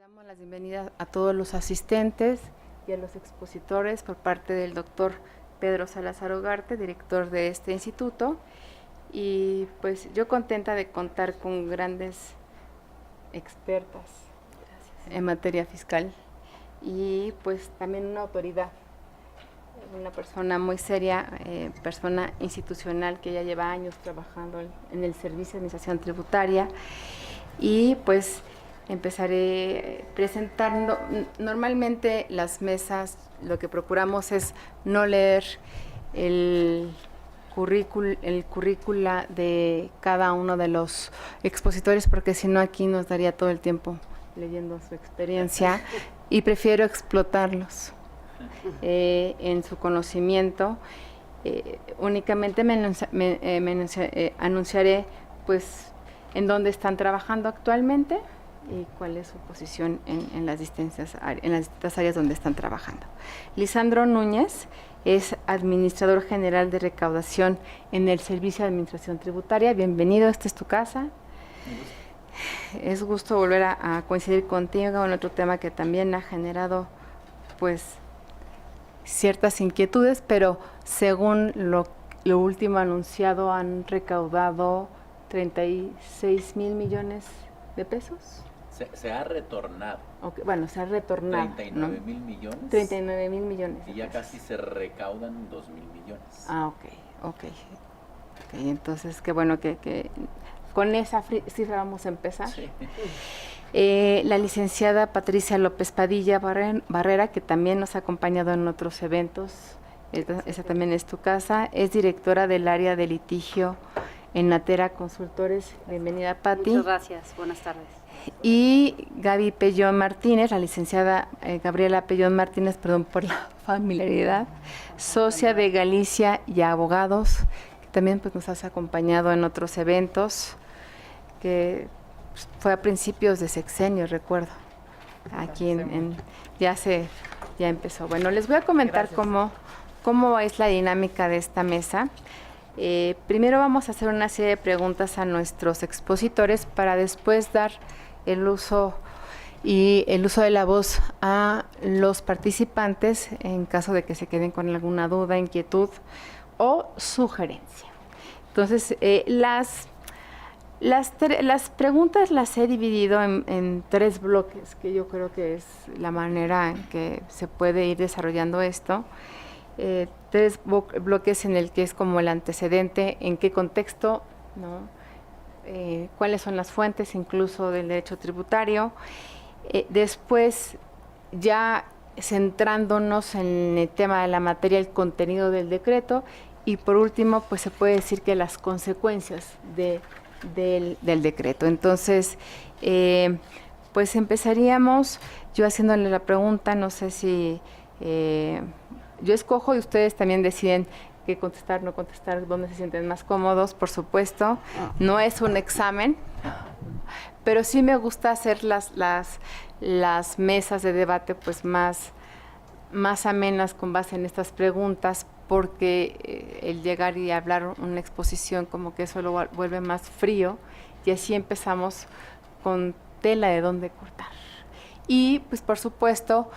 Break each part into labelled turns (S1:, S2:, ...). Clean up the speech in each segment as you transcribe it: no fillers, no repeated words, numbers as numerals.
S1: Damos las bienvenidas a todos los asistentes y a los expositores por parte del doctor Pedro Salazar Ugarte, director de este instituto. Y pues yo contenta de contar con grandes expertas en materia fiscal y pues también una autoridad, una persona muy seria, persona institucional que ya lleva años trabajando en el Servicio de Administración Tributaria. Y pues empezaré presentando. Normalmente las mesas lo que procuramos es no leer el currícula de cada uno de los expositores, porque si no aquí nos daría todo el tiempo leyendo su experiencia y prefiero explotarlos en su conocimiento. Únicamente anunciaré pues en dónde están trabajando actualmente y cuál es su posición en las distintas áreas donde están trabajando. Lisandro Núñez es administrador general de recaudación en el Servicio de Administración Tributaria. Bienvenido, esta es tu casa. Es gusto volver a coincidir contigo en otro tema que también ha generado pues ciertas inquietudes, pero según lo último anunciado han recaudado 36,000 millones de pesos.
S2: Se ha retornado.
S1: Okay, bueno, se ha retornado.
S2: 39,000 millones.
S1: 39,000 millones.
S2: Y ya casi se recaudan 2,000 millones.
S1: Ah, ok. Entonces, qué bueno que con esa cifra vamos a empezar. Sí. La licenciada Patricia López Padilla Barrera, que también nos ha acompañado en otros eventos, esa también es tu casa, es directora del área de litigio en Natera Consultores. Bienvenida, Pati.
S3: Muchas gracias, buenas tardes.
S1: Y Gaby Pellón Martínez, la licenciada Gabriela Pellón Martínez, perdón por la familiaridad, socia de Galicia y Abogados, que también pues nos has acompañado en otros eventos, que fue a principios de sexenio, recuerdo, aquí ya empezó. Bueno, les voy a comentar cómo es la dinámica de esta mesa. Primero vamos a hacer una serie de preguntas a nuestros expositores para después dar el uso de la voz a los participantes en caso de que se queden con alguna duda, inquietud o sugerencia. Entonces, las preguntas las he dividido en 3 bloques, que yo creo que es la manera en que se puede ir desarrollando esto. 3 bloques en el que es como el antecedente, en qué contexto, ¿no? Cuáles son las fuentes incluso del derecho tributario. Después, ya centrándonos en el tema de la materia, el contenido del decreto, y por último, pues se puede decir que las consecuencias del decreto. Entonces, pues empezaríamos yo haciéndole la pregunta, no sé si yo escojo y ustedes también deciden qué contestar, no contestar, dónde se sienten más cómodos, por supuesto. No es un examen, pero sí me gusta hacer las mesas de debate pues más amenas con base en estas preguntas, porque el llegar y hablar una exposición como que eso lo vuelve más frío, y así empezamos con tela de dónde cortar. Y pues por supuesto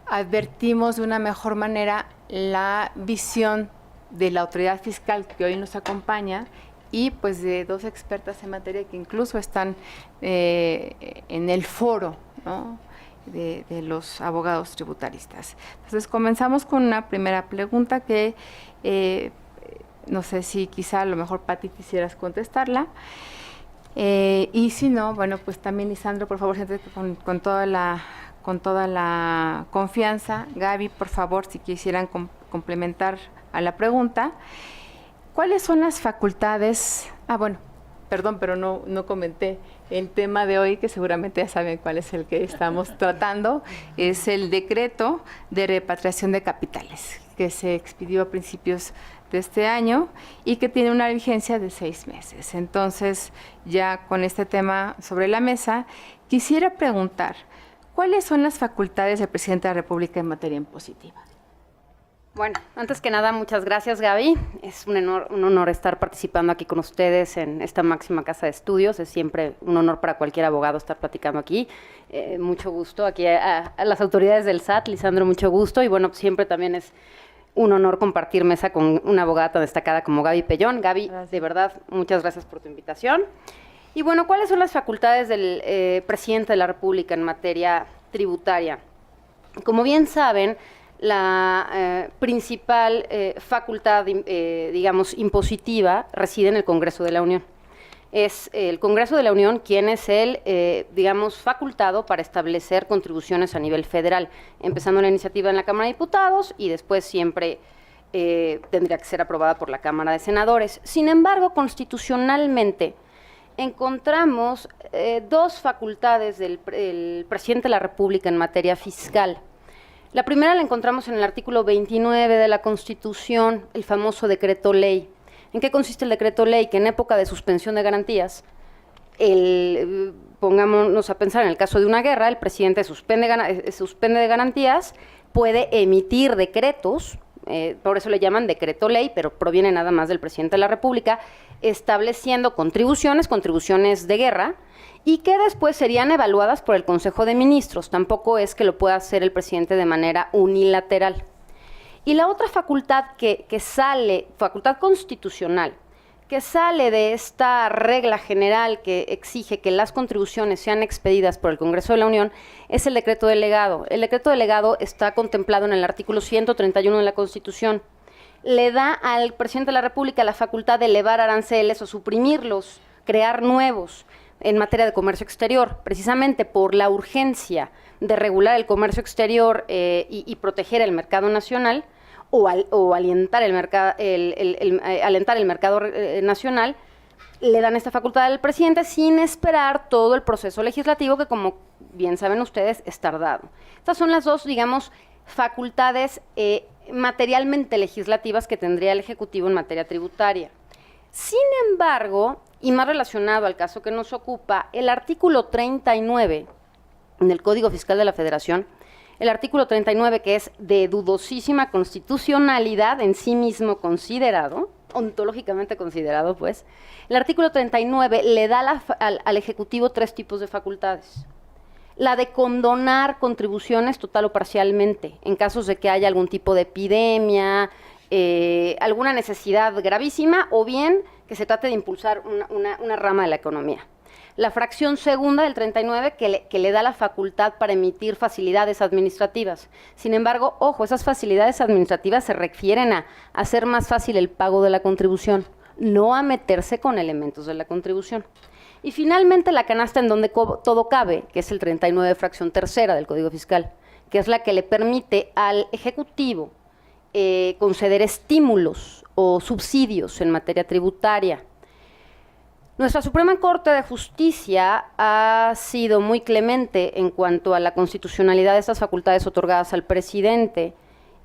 S1: advertimos de una mejor manera la visión de la autoridad fiscal que hoy nos acompaña y pues de 2 expertas en materia que incluso están en el foro, ¿no?, de los abogados tributaristas. Entonces comenzamos con una primera pregunta que no sé si quizá a lo mejor Pati quisieras contestarla, y si no, bueno, pues también Lisandro, por favor, siéntate con toda la confianza. Gaby, por favor, si quisieran complementar a la pregunta. ¿Cuáles son las facultades? Bueno, perdón, pero no comenté el tema de hoy, que seguramente ya saben cuál es el que estamos tratando. Es el decreto de repatriación de capitales, que se expidió a principios de este año y que tiene una vigencia de 6 meses. Entonces, ya con este tema sobre la mesa, quisiera preguntar, ¿cuáles son las facultades del presidente de la República en materia impositiva?
S3: Bueno, antes que nada, muchas gracias, Gaby. Es un honor estar participando aquí con ustedes en esta máxima casa de estudios. Es siempre un honor para cualquier abogado estar platicando aquí. Mucho gusto. Aquí a las autoridades del SAT, Lisandro, mucho gusto. Y bueno, siempre también es un honor compartir mesa con una abogada tan destacada como Gaby Pellón. Gaby, gracias. De verdad, muchas gracias por tu invitación. Y bueno, ¿cuáles son las facultades del presidente de la República en materia tributaria? Como bien saben, la principal facultad, digamos, impositiva reside en el Congreso de la Unión. Es el Congreso de la Unión quien es el, digamos, facultado para establecer contribuciones a nivel federal, empezando la iniciativa en la Cámara de Diputados y después siempre tendría que ser aprobada por la Cámara de Senadores. Sin embargo, constitucionalmente encontramos dos facultades del presidente de la República en materia fiscal. La primera la encontramos en el artículo 29 de la Constitución, el famoso decreto ley. ¿En qué consiste el decreto ley? Que en época de suspensión de garantías, pongámonos a pensar en el caso de una guerra, el presidente suspende de garantías, puede emitir decretos, por eso le llaman decreto ley, pero proviene nada más del presidente de la República, estableciendo contribuciones de guerra, y que después serían evaluadas por el Consejo de Ministros. Tampoco es que lo pueda hacer el presidente de manera unilateral. Y la otra facultad que sale, facultad constitucional, que sale de esta regla general que exige que las contribuciones sean expedidas por el Congreso de la Unión, es el decreto delegado. El decreto delegado está contemplado en el artículo 131 de la Constitución. Le da al presidente de la República la facultad de elevar aranceles o suprimirlos, crear nuevos en materia de comercio exterior, precisamente por la urgencia de regular el comercio exterior y proteger el mercado nacional o alentar el mercado nacional, le dan esta facultad al presidente sin esperar todo el proceso legislativo que, como bien saben ustedes, es tardado. Estas son las dos, digamos, facultades materialmente legislativas que tendría el Ejecutivo en materia tributaria. Sin embargo, y más relacionado al caso que nos ocupa, el artículo 39 del Código Fiscal de la Federación, el artículo 39, que es de dudosísima constitucionalidad en sí mismo considerado, ontológicamente considerado, pues, el artículo 39 le da al Ejecutivo tres tipos de facultades. La de condonar contribuciones total o parcialmente, en casos de que haya algún tipo de epidemia, alguna necesidad gravísima, o bien que se trate de impulsar una rama de la economía. La fracción segunda del 39 que le da la facultad para emitir facilidades administrativas. Sin embargo, ojo, esas facilidades administrativas se refieren a hacer más fácil el pago de la contribución, no a meterse con elementos de la contribución. Y finalmente la canasta en donde todo cabe, que es el 39 fracción tercera del Código Fiscal, que es la que le permite al Ejecutivo conceder estímulos o subsidios en materia tributaria. Nuestra Suprema Corte de Justicia ha sido muy clemente en cuanto a la constitucionalidad de estas facultades otorgadas al presidente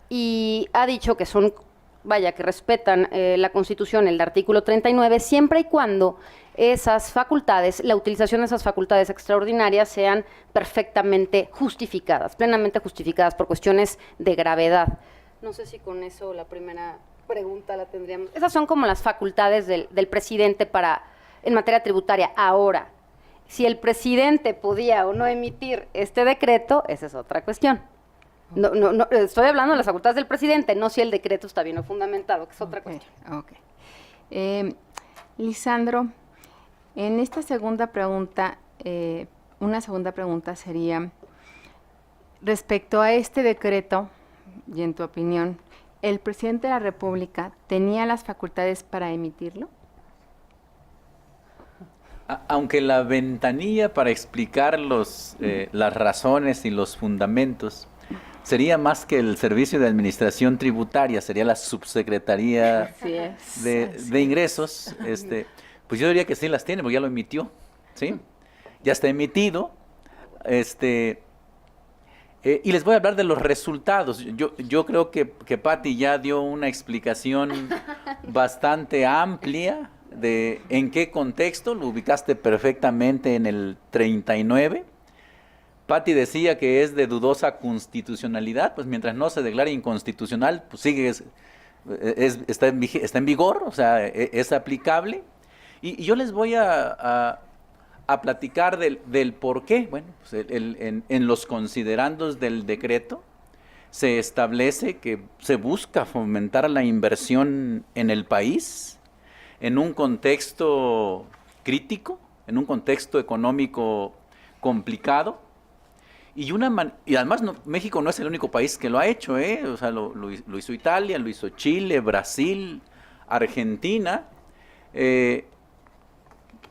S3: y ha dicho que son, que respetan la Constitución, el artículo 39, siempre y cuando esas facultades, la utilización de esas facultades extraordinarias sean perfectamente justificadas, plenamente justificadas por cuestiones de gravedad. No sé si con eso la primera pregunta la tendríamos. Esas son como las facultades del presidente en materia tributaria. Ahora, si el presidente podía o no emitir este decreto, esa es otra cuestión. No, estoy hablando de las facultades del presidente, no si el decreto está bien o fundamentado, que es otra cuestión.
S1: Okay. Lisandro, en esta segunda pregunta, una segunda pregunta sería, respecto a este decreto, y en tu opinión, ¿el presidente de la República tenía las facultades para emitirlo?
S2: Aunque la ventanilla para explicar las razones y los fundamentos sería más que el Servicio de Administración Tributaria, sería la Subsecretaría de Ingresos, pues yo diría que sí las tiene, porque ya lo emitió, ¿sí? Ya está emitido, y les voy a hablar de los resultados. Yo creo que Pati ya dio una explicación bastante amplia de en qué contexto, lo ubicaste perfectamente en el 39, Patti decía que es de dudosa constitucionalidad, pues mientras no se declare inconstitucional, pues sigue, está en vigor, o sea, es aplicable. Y yo les voy a platicar del por qué. Bueno, pues en los considerandos del decreto se establece que se busca fomentar la inversión en el país en un contexto crítico, en un contexto económico complicado. Y además México no es el único país que lo ha hecho, o sea, lo hizo Italia, lo hizo Chile, Brasil, Argentina.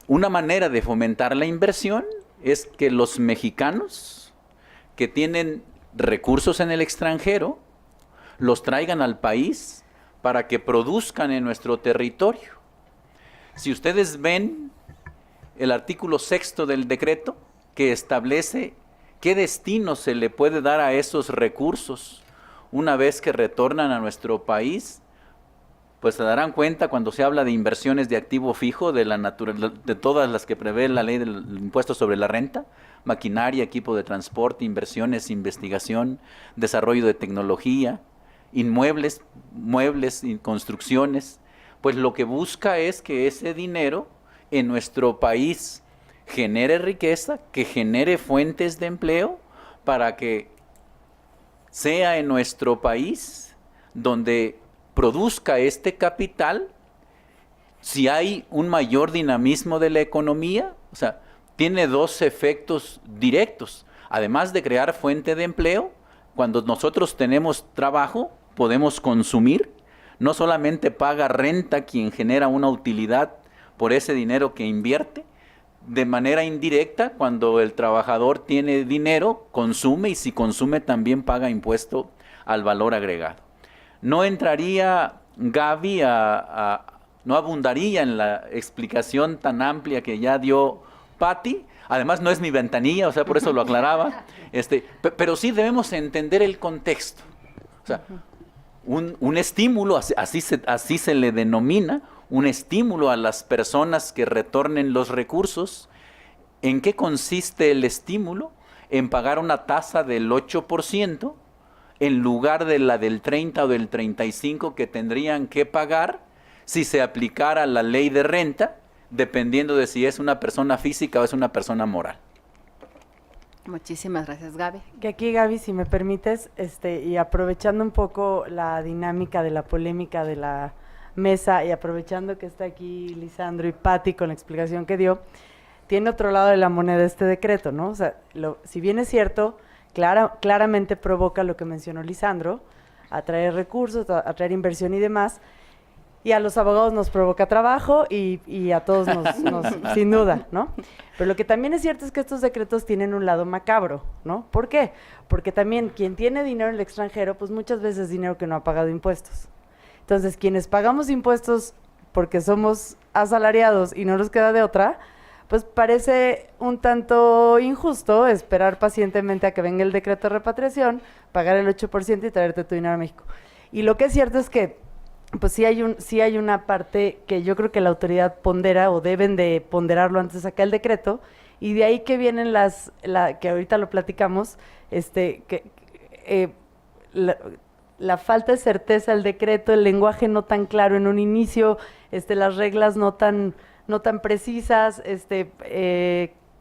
S2: Una manera de fomentar la inversión es que los mexicanos que tienen recursos en el extranjero los traigan al país para que produzcan en nuestro territorio. Si ustedes ven el artículo 6 del decreto que establece qué destino se le puede dar a esos recursos una vez que retornan a nuestro país, pues se darán cuenta cuando se habla de inversiones de activo fijo, de todas las que prevé la ley del impuesto sobre la renta, maquinaria, equipo de transporte, inversiones, investigación, desarrollo de tecnología, inmuebles, muebles y construcciones, pues lo que busca es que ese dinero en nuestro país genere riqueza, que genere fuentes de empleo, para que sea en nuestro país donde produzca este capital. Si hay un mayor dinamismo de la economía, o sea, tiene dos efectos directos. Además de crear fuente de empleo, cuando nosotros tenemos trabajo, podemos consumir. No solamente paga renta quien genera una utilidad por ese dinero que invierte. De manera indirecta, cuando el trabajador tiene dinero, consume, y si consume también paga impuesto al valor agregado. No entraría Gaby no abundaría en la explicación tan amplia que ya dio Patti. Además no es mi ventanilla, o sea, por eso lo aclaraba. Pero sí debemos entender el contexto. O sea, un estímulo, así se le denomina, un estímulo a las personas que retornen los recursos. ¿En qué consiste el estímulo? En pagar una tasa del 8%, en lugar de la del 30 o del 35 que tendrían que pagar si se aplicara la ley de renta, dependiendo de si es una persona física o es una persona moral.
S1: Muchísimas gracias, Gaby.
S4: Que aquí, Gaby, si me permites, y aprovechando un poco la dinámica de la polémica de la mesa y aprovechando que está aquí Lisandro y Patti con la explicación que dio, tiene otro lado de la moneda este decreto, ¿no? O sea, si bien es cierto, claramente provoca lo que mencionó Lisandro, atraer recursos, atraer inversión y demás, y a los abogados nos provoca trabajo y a todos nos sin duda, ¿no? Pero lo que también es cierto es que estos decretos tienen un lado macabro, ¿no? ¿Por qué? Porque también quien tiene dinero en el extranjero, pues muchas veces es dinero que no ha pagado impuestos. Entonces, quienes pagamos impuestos porque somos asalariados y no nos queda de otra, pues parece un tanto injusto esperar pacientemente a que venga el decreto de repatriación, pagar el 8% y traerte tu dinero a México. Y lo que es cierto es que pues sí hay una parte que yo creo que la autoridad pondera o deben de ponderarlo antes de sacar el decreto, y de ahí que vienen que ahorita lo platicamos, la falta de certeza del decreto, el lenguaje no tan claro en un inicio, las reglas no tan precisas,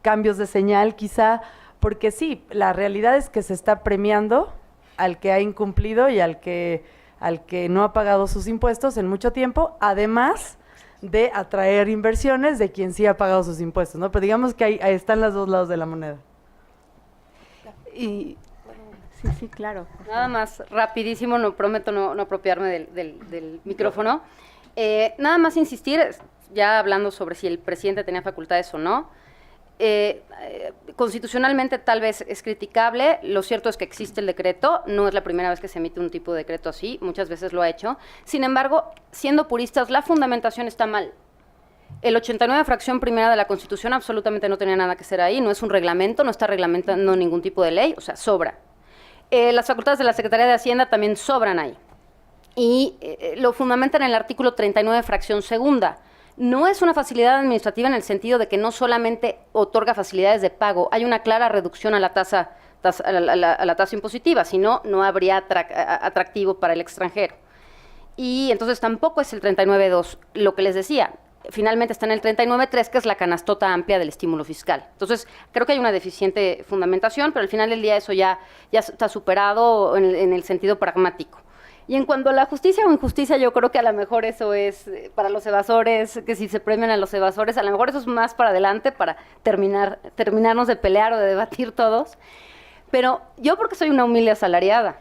S4: cambios de señal quizá, porque sí, la realidad es que se está premiando al que ha incumplido y al que no ha pagado sus impuestos en mucho tiempo, además de atraer inversiones de quien sí ha pagado sus impuestos, ¿no? Pero digamos que ahí están los dos lados de la moneda.
S1: Y sí, claro.
S3: Nada más, rapidísimo, no prometo no apropiarme del micrófono. Nada más insistir, ya hablando sobre si el presidente tenía facultades o no. Constitucionalmente tal vez es criticable, lo cierto es que existe el decreto, no es la primera vez que se emite un tipo de decreto así, muchas veces lo ha hecho. Sin embargo, siendo puristas, la fundamentación está mal. El 89 fracción primera de la Constitución absolutamente no tenía nada que hacer ahí, no es un reglamento, no está reglamentando ningún tipo de ley, o sea, sobra. Las facultades de la Secretaría de Hacienda también sobran ahí. Y lo fundamentan en el artículo 39 fracción segunda. No es una facilidad administrativa en el sentido de que no solamente otorga facilidades de pago, hay una clara reducción a la tasa a la tasa impositiva, si no, no habría atractivo para el extranjero. Y entonces tampoco es el 39.2, lo que les decía, finalmente está en el 39.3, que es la canastota amplia del estímulo fiscal. Entonces, creo que hay una deficiente fundamentación, pero al final del día eso ya está superado en el sentido pragmático. Y en cuanto a la justicia o injusticia, yo creo que a lo mejor eso es para los evasores, que si se premian a los evasores, a lo mejor eso es más para adelante, para terminarnos de pelear o de debatir todos. Pero yo porque soy una humilde asalariada,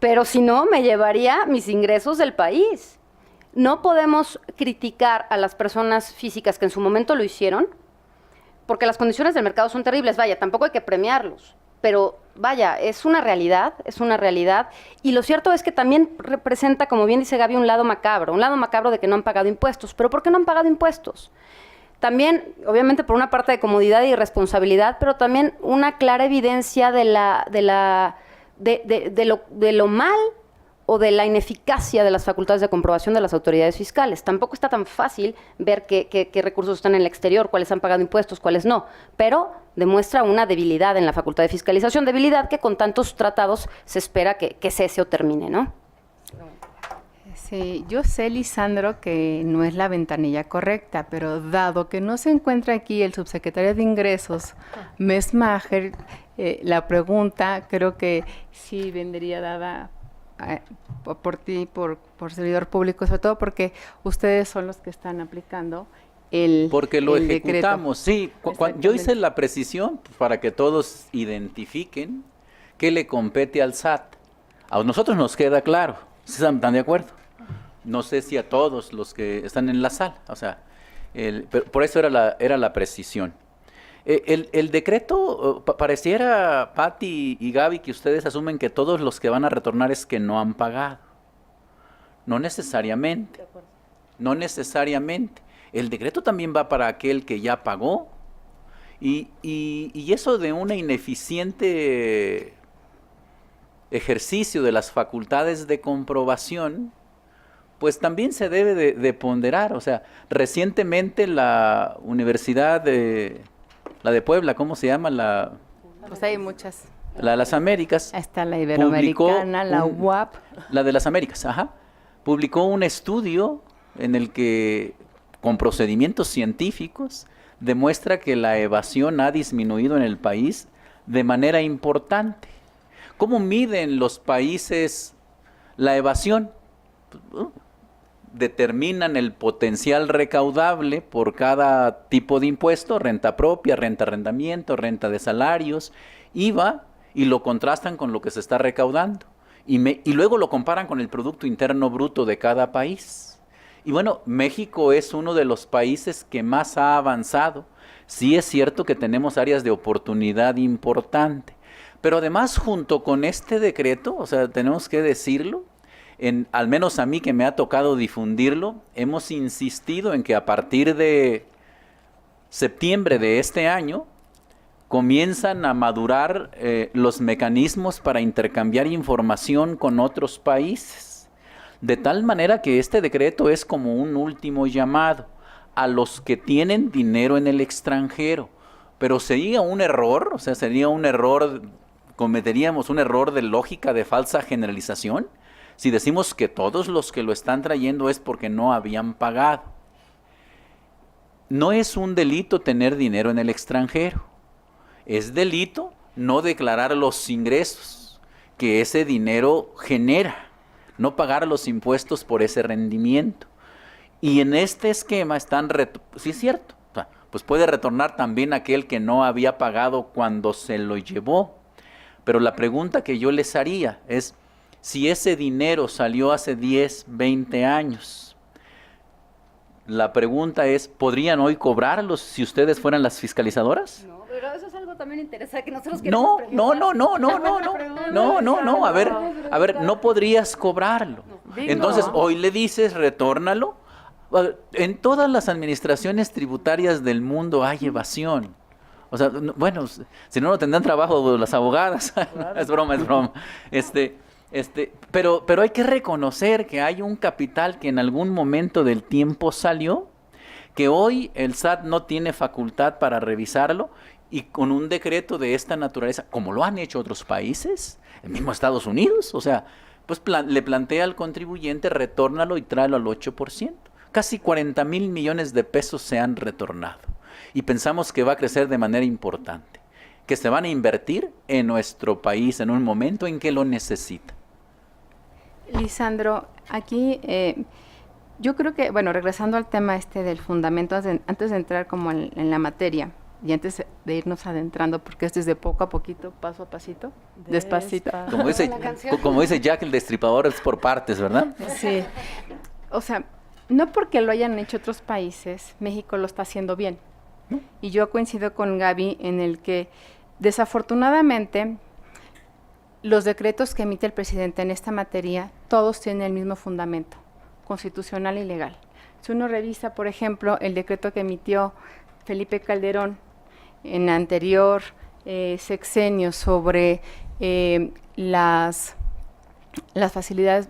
S3: pero si no, me llevaría mis ingresos del país. No podemos criticar a las personas físicas que en su momento lo hicieron, porque las condiciones del mercado son terribles. Vaya, tampoco hay que premiarlos, pero vaya, es una realidad, y lo cierto es que también representa, como bien dice Gaby, un lado macabro de que no han pagado impuestos. ¿Pero por qué no han pagado impuestos? También, obviamente, por una parte de comodidad y responsabilidad, pero también una clara evidencia de lo mal o de la ineficacia de las facultades de comprobación de las autoridades fiscales. Tampoco está tan fácil ver qué recursos están en el exterior, cuáles han pagado impuestos, cuáles no, pero demuestra una debilidad en la facultad de fiscalización, debilidad que con tantos tratados se espera que cese o termine, ¿no?
S1: Sí, yo sé, Lisandro, que no es la ventanilla correcta, pero dado que no se encuentra aquí el subsecretario de Ingresos, Mesmacher, la pregunta creo que sí vendría dada por ti, por servidor público, sobre todo porque ustedes son los que están aplicando
S2: porque lo
S1: el
S2: ejecutamos, decreto. Sí. Yo hice la precisión para que todos identifiquen qué le compete al SAT. A nosotros nos queda claro, ¿están de acuerdo? No sé si a todos los que están en la sala, o sea, pero por eso era la precisión. El decreto, pareciera, Pati y Gaby, que ustedes asumen que todos los que van a retornar es que no han pagado. No necesariamente. No necesariamente. El decreto también va para aquel que ya pagó. Y eso de una ineficiente ejercicio de las facultades de comprobación, pues también se debe de ponderar. O sea, recientemente la Universidad de Puebla, ¿cómo se llama?
S1: Pues hay muchas.
S2: La de las Américas.
S1: Está la Iberoamericana, la UAP.
S2: La de las Américas, ajá. Publicó un estudio en el que, con procedimientos científicos, demuestra que la evasión ha disminuido en el país de manera importante. ¿Cómo miden los países la evasión? Determinan el potencial recaudable por cada tipo de impuesto, renta propia, renta arrendamiento, renta de salarios, IVA, y lo contrastan con lo que se está recaudando. Y luego lo comparan con el Producto Interno Bruto de cada país. Y bueno, México es uno de los países que más ha avanzado. Sí es cierto que tenemos áreas de oportunidad importante, pero además junto con este decreto, o sea, tenemos que decirlo, al menos a mí que me ha tocado difundirlo, hemos insistido en que a partir de septiembre de este año comienzan a madurar los mecanismos para intercambiar información con otros países, de tal manera que este decreto es como un último llamado a los que tienen dinero en el extranjero. Pero sería un error, o sea, cometeríamos un error de lógica de falsa generalización si decimos que todos los que lo están trayendo es porque no habían pagado. No es un delito tener dinero en el extranjero. Es delito no declarar los ingresos que ese dinero genera, no pagar los impuestos por ese rendimiento. Y en este esquema están, sí es cierto, pues puede retornar también aquel que no había pagado cuando se lo llevó. Pero la pregunta que yo les haría es, si ese dinero salió hace 10, 20 años, la pregunta es, ¿podrían hoy cobrarlos si ustedes fueran las fiscalizadoras?
S3: No, pero eso es algo también interesante que nosotros queremos preguntar.
S2: No, a ver, no podrías cobrarlo. Entonces, hoy le dices, retórnalo. En todas las administraciones tributarias del mundo hay evasión. O sea, bueno, si no, no tendrán trabajo las abogadas. Claro. Es broma. Pero hay que reconocer que hay un capital que en algún momento del tiempo salió que hoy el SAT no tiene facultad para revisarlo y con un decreto de esta naturaleza, como lo han hecho otros países, el mismo Estados Unidos, o sea, pues le plantea al contribuyente, retórnalo y tráelo al 8%. Casi 40,000 millones de pesos se han retornado y pensamos que va a crecer de manera importante, que se van a invertir en nuestro país en un momento en que lo necesita.
S1: Lisandro, aquí yo creo que, bueno, regresando al tema del fundamento, antes de entrar como en la materia y antes de irnos adentrando, porque esto es de poco a poquito, paso a pasito, despacito.
S2: Como dice Jack el Destripador, es por partes, ¿verdad?
S1: Sí, o sea, no porque lo hayan hecho otros países, México lo está haciendo bien. Y yo coincido con Gaby en el que, desafortunadamente, los decretos que emite el presidente en esta materia, todos tienen el mismo fundamento, constitucional y legal. Si uno revisa, por ejemplo, el decreto que emitió Felipe Calderón en anterior sexenio sobre las facilidades,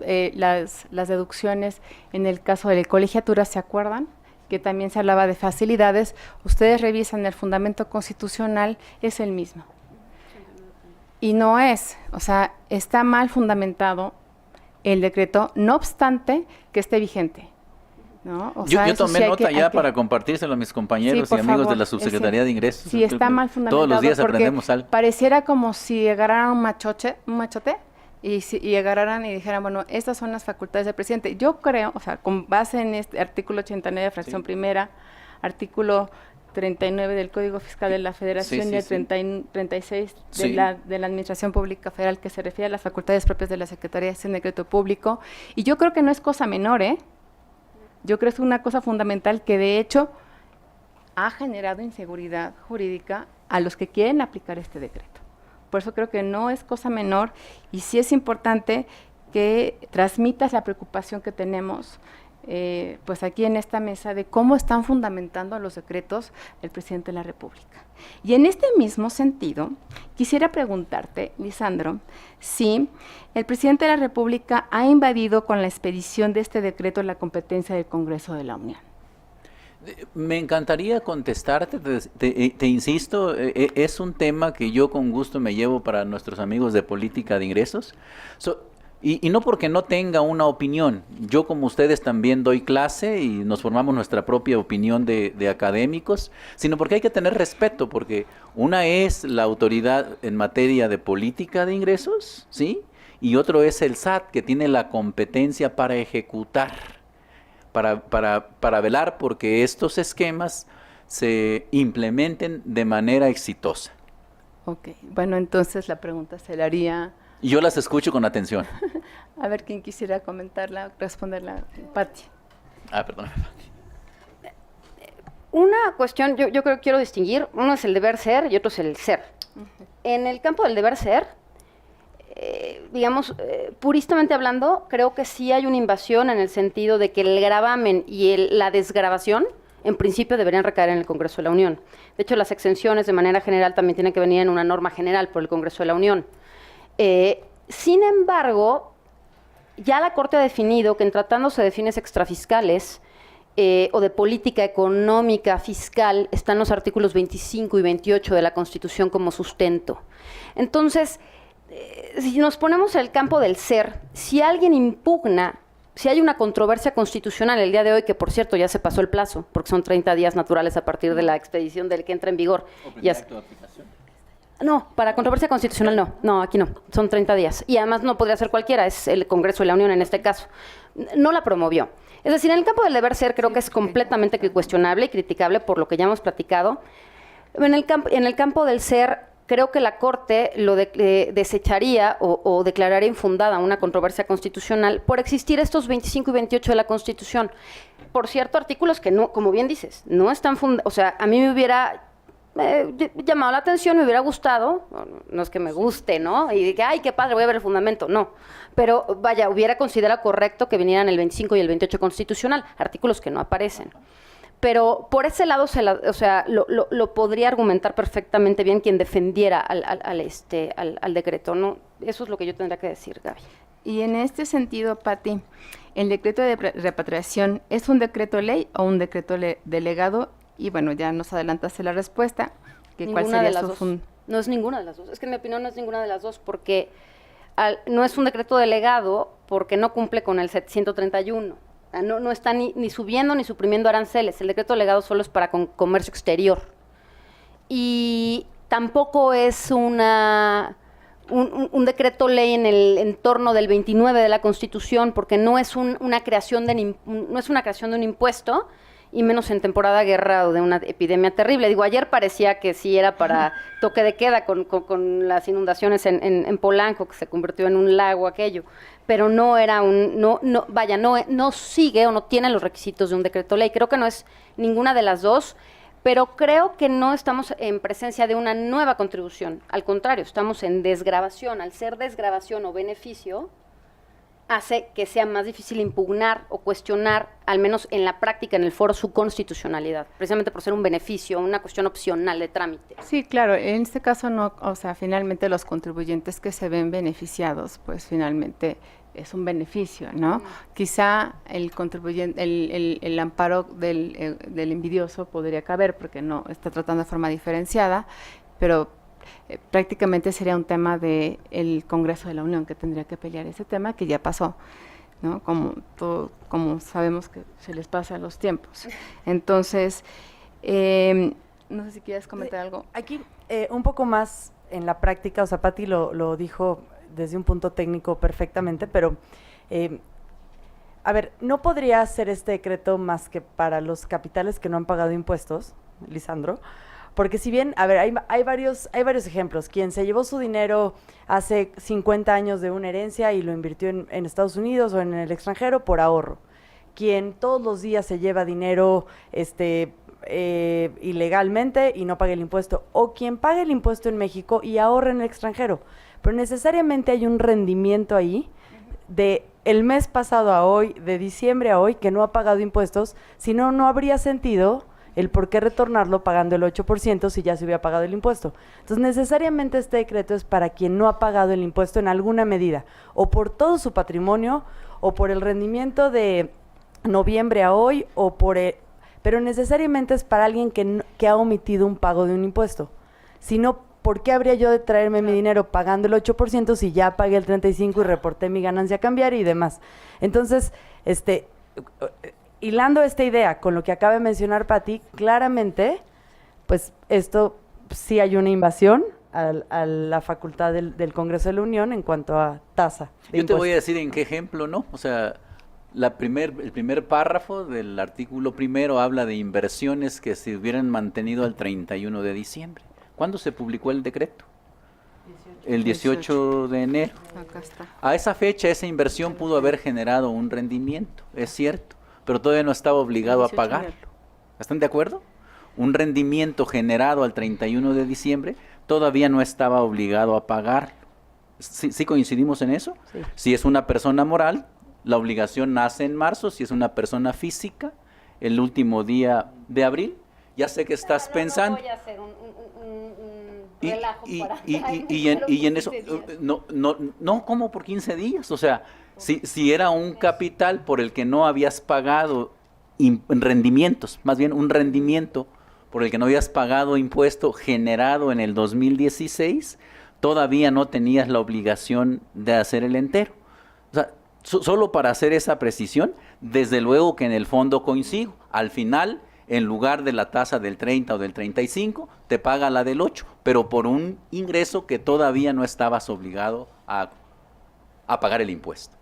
S1: las deducciones en el caso de la colegiatura, ¿se acuerdan? Que también se hablaba de facilidades. Ustedes revisan el fundamento constitucional, es el mismo. Y no es, o sea, está mal fundamentado el decreto, no obstante que esté vigente, ¿no? O sea,
S2: yo tomé
S1: sí
S2: nota ya para compartírselo a mis compañeros y amigos de la Subsecretaría de Ingresos.
S1: Sí, está mal fundamentado.
S2: Todos los días aprendemos algo.
S1: Pareciera como si agarraran un machote y agarraran y dijeran, bueno, estas son las facultades del presidente. Yo creo, o sea, con base en este artículo 89, fracción primera, artículo 39 del Código Fiscal de la Federación y el 36 de la Administración Pública Federal, que se refiere a las facultades propias de la Secretaría de Decreto Público. Y yo creo que no es cosa menor, ¿eh? Yo creo que es una cosa fundamental que, de hecho, ha generado inseguridad jurídica a los que quieren aplicar este decreto. Por eso creo que no es cosa menor y sí es importante que transmitas la preocupación que tenemos pues aquí en esta mesa de cómo están fundamentando los decretos del presidente de la República. Y en este mismo sentido, quisiera preguntarte, Lisandro, si el presidente de la República ha invadido con la expedición de este decreto la competencia del Congreso de la Unión.
S2: Me encantaría contestarte, te insisto, es un tema que yo con gusto me llevo para nuestros amigos de política de ingresos. Y no porque no tenga una opinión, yo como ustedes también doy clase y nos formamos nuestra propia opinión de académicos, sino porque hay que tener respeto, porque una es la autoridad en materia de política de ingresos, ¿sí? Y otro es el SAT, que tiene la competencia para ejecutar, para velar porque estos esquemas se implementen de manera exitosa.
S1: Ok, bueno, entonces la pregunta se la haría...
S2: Yo las escucho con atención.
S1: A ver, ¿quién quisiera comentarla, responderla? Pati.
S2: Perdón.
S3: Una cuestión, yo creo que quiero distinguir, uno es el deber ser y otro es el ser. En el campo del deber ser, puristamente hablando, creo que sí hay una invasión en el sentido de que el gravamen y la desgravación, en principio, deberían recaer en el Congreso de la Unión. De hecho, las exenciones de manera general también tienen que venir en una norma general por el Congreso de la Unión. Sin embargo, ya la Corte ha definido que en tratándose de fines extrafiscales o de política económica fiscal están los artículos 25 y 28 de la Constitución como sustento. Entonces, si nos ponemos en el campo del ser, si alguien impugna, si hay una controversia constitucional el día de hoy, que por cierto ya se pasó el plazo, porque son 30 días naturales a partir de la expedición del que entra en vigor. No, para controversia constitucional no, aquí no, son 30 días. Y además no podría ser cualquiera, es el Congreso de la Unión en este caso. No la promovió. Es decir, en el campo del deber ser creo que es completamente cuestionable y criticable por lo que ya hemos platicado. En el campo del ser, creo que la Corte lo desecharía o declararía infundada una controversia constitucional por existir estos 25 y 28 de la Constitución. Por cierto, artículos que no, como bien dices, no están fundados. O sea, a mí me hubiera llamado la atención, me hubiera gustado, no es que me guste, ¿no? Y diga, ay, qué padre, voy a ver el fundamento, no. Pero, vaya, hubiera considerado correcto que vinieran el 25 y el 28 constitucional, artículos que no aparecen. Pero por ese lado, lo podría argumentar perfectamente bien quien defendiera al decreto, ¿no? Eso es lo que yo tendría que decir, Gaby.
S1: Y en este sentido, Pati, ¿el decreto de repatriación es un decreto ley o un decreto delegado? Y bueno, ya nos adelantaste la respuesta, que cuál
S3: Ninguna
S1: sería
S3: de las
S1: su
S3: dos. No es ninguna de las dos. Es que en mi opinión no es ninguna de las dos, porque no es un decreto delegado porque no cumple con el 131. O sea, no está ni subiendo ni suprimiendo aranceles. El decreto delegado solo es para comercio exterior. Y tampoco es un decreto ley en el entorno del 29 de la Constitución, porque no es una creación de un impuesto, y menos en temporada de guerra o de una epidemia terrible. Digo, ayer parecía que sí era para toque de queda con las inundaciones en Polanco, que se convirtió en un lago aquello, pero no era no sigue o no tiene los requisitos de un decreto ley. Creo que no es ninguna de las dos, pero creo que no estamos en presencia de una nueva contribución. Al contrario, estamos en desgravación. Al ser desgravación o beneficio, hace que sea más difícil impugnar o cuestionar, al menos en la práctica, en el foro, su constitucionalidad, precisamente por ser un beneficio, una cuestión opcional de trámite.
S1: Sí, claro, en este caso no, o sea, finalmente los contribuyentes que se ven beneficiados, pues finalmente es un beneficio, ¿no? Quizá el contribuyente, el amparo del envidioso podría caber porque no está tratando de forma diferenciada, pero prácticamente sería un tema del Congreso de la Unión que tendría que pelear ese tema, que ya pasó, ¿no? Como sabemos que se les pasa los tiempos. Entonces, no sé si quieres comentar algo.
S4: Aquí, un poco más en la práctica, o sea, Pati lo dijo desde un punto técnico perfectamente, pero, a ver, no podría ser este decreto más que para los capitales que no han pagado impuestos, Lisandro, porque si bien, a ver, hay varios ejemplos. Quien se llevó su dinero hace 50 años de una herencia y lo invirtió en Estados Unidos o en el extranjero por ahorro. Quien todos los días se lleva dinero ilegalmente y no paga el impuesto. O quien paga el impuesto en México y ahorra en el extranjero. Pero necesariamente hay un rendimiento ahí de el mes pasado a hoy, de diciembre a hoy, que no ha pagado impuestos, si no, no habría sentido el por qué retornarlo pagando el 8% si ya se hubiera pagado el impuesto. Entonces, necesariamente este decreto es para quien no ha pagado el impuesto en alguna medida, o por todo su patrimonio, o por el rendimiento de noviembre a hoy, pero necesariamente es para alguien que ha omitido un pago de un impuesto. Si no, ¿por qué habría yo de traerme mi dinero pagando el 8% si ya pagué el 35% y reporté mi ganancia a cambiar y demás? Entonces, hilando esta idea con lo que acaba de mencionar Pati, claramente, pues esto sí hay una invasión a la facultad del Congreso de la Unión en cuanto a tasa de
S2: Yo te voy a
S4: impuestos.
S2: decir en qué ejemplo, ¿no? O sea, el primer párrafo del artículo primero habla de inversiones que se hubieran mantenido al 31 de diciembre. ¿Cuándo se publicó el decreto? El 18 de enero.
S1: Acá está.
S2: A esa fecha esa inversión pudo haber generado un rendimiento, es cierto, pero todavía no estaba obligado a
S1: 18 de
S2: pagarlo.
S1: enero.
S2: ¿Están de acuerdo? Un rendimiento generado al 31 de diciembre todavía no estaba obligado a pagarlo. ¿Sí coincidimos en eso?
S4: Sí.
S2: Si es una persona moral, la obligación nace en marzo. Si es una persona física, el último día de abril. Ya sé que estás pensando.
S3: No voy a hacer un
S2: Y,
S3: relajo
S2: y-
S3: para
S2: y- y en eso, no, ¿cómo por 15 días? O sea, si era un capital por el que no habías pagado rendimientos, más bien un rendimiento por el que no habías pagado impuesto generado en el 2016, todavía no tenías la obligación de hacer el entero. O sea, solo para hacer esa precisión, desde luego que en el fondo coincido. Al final, en lugar de la tasa del 30 o del 35, te paga la del 8, pero por un ingreso que todavía no estabas obligado a pagar el impuesto.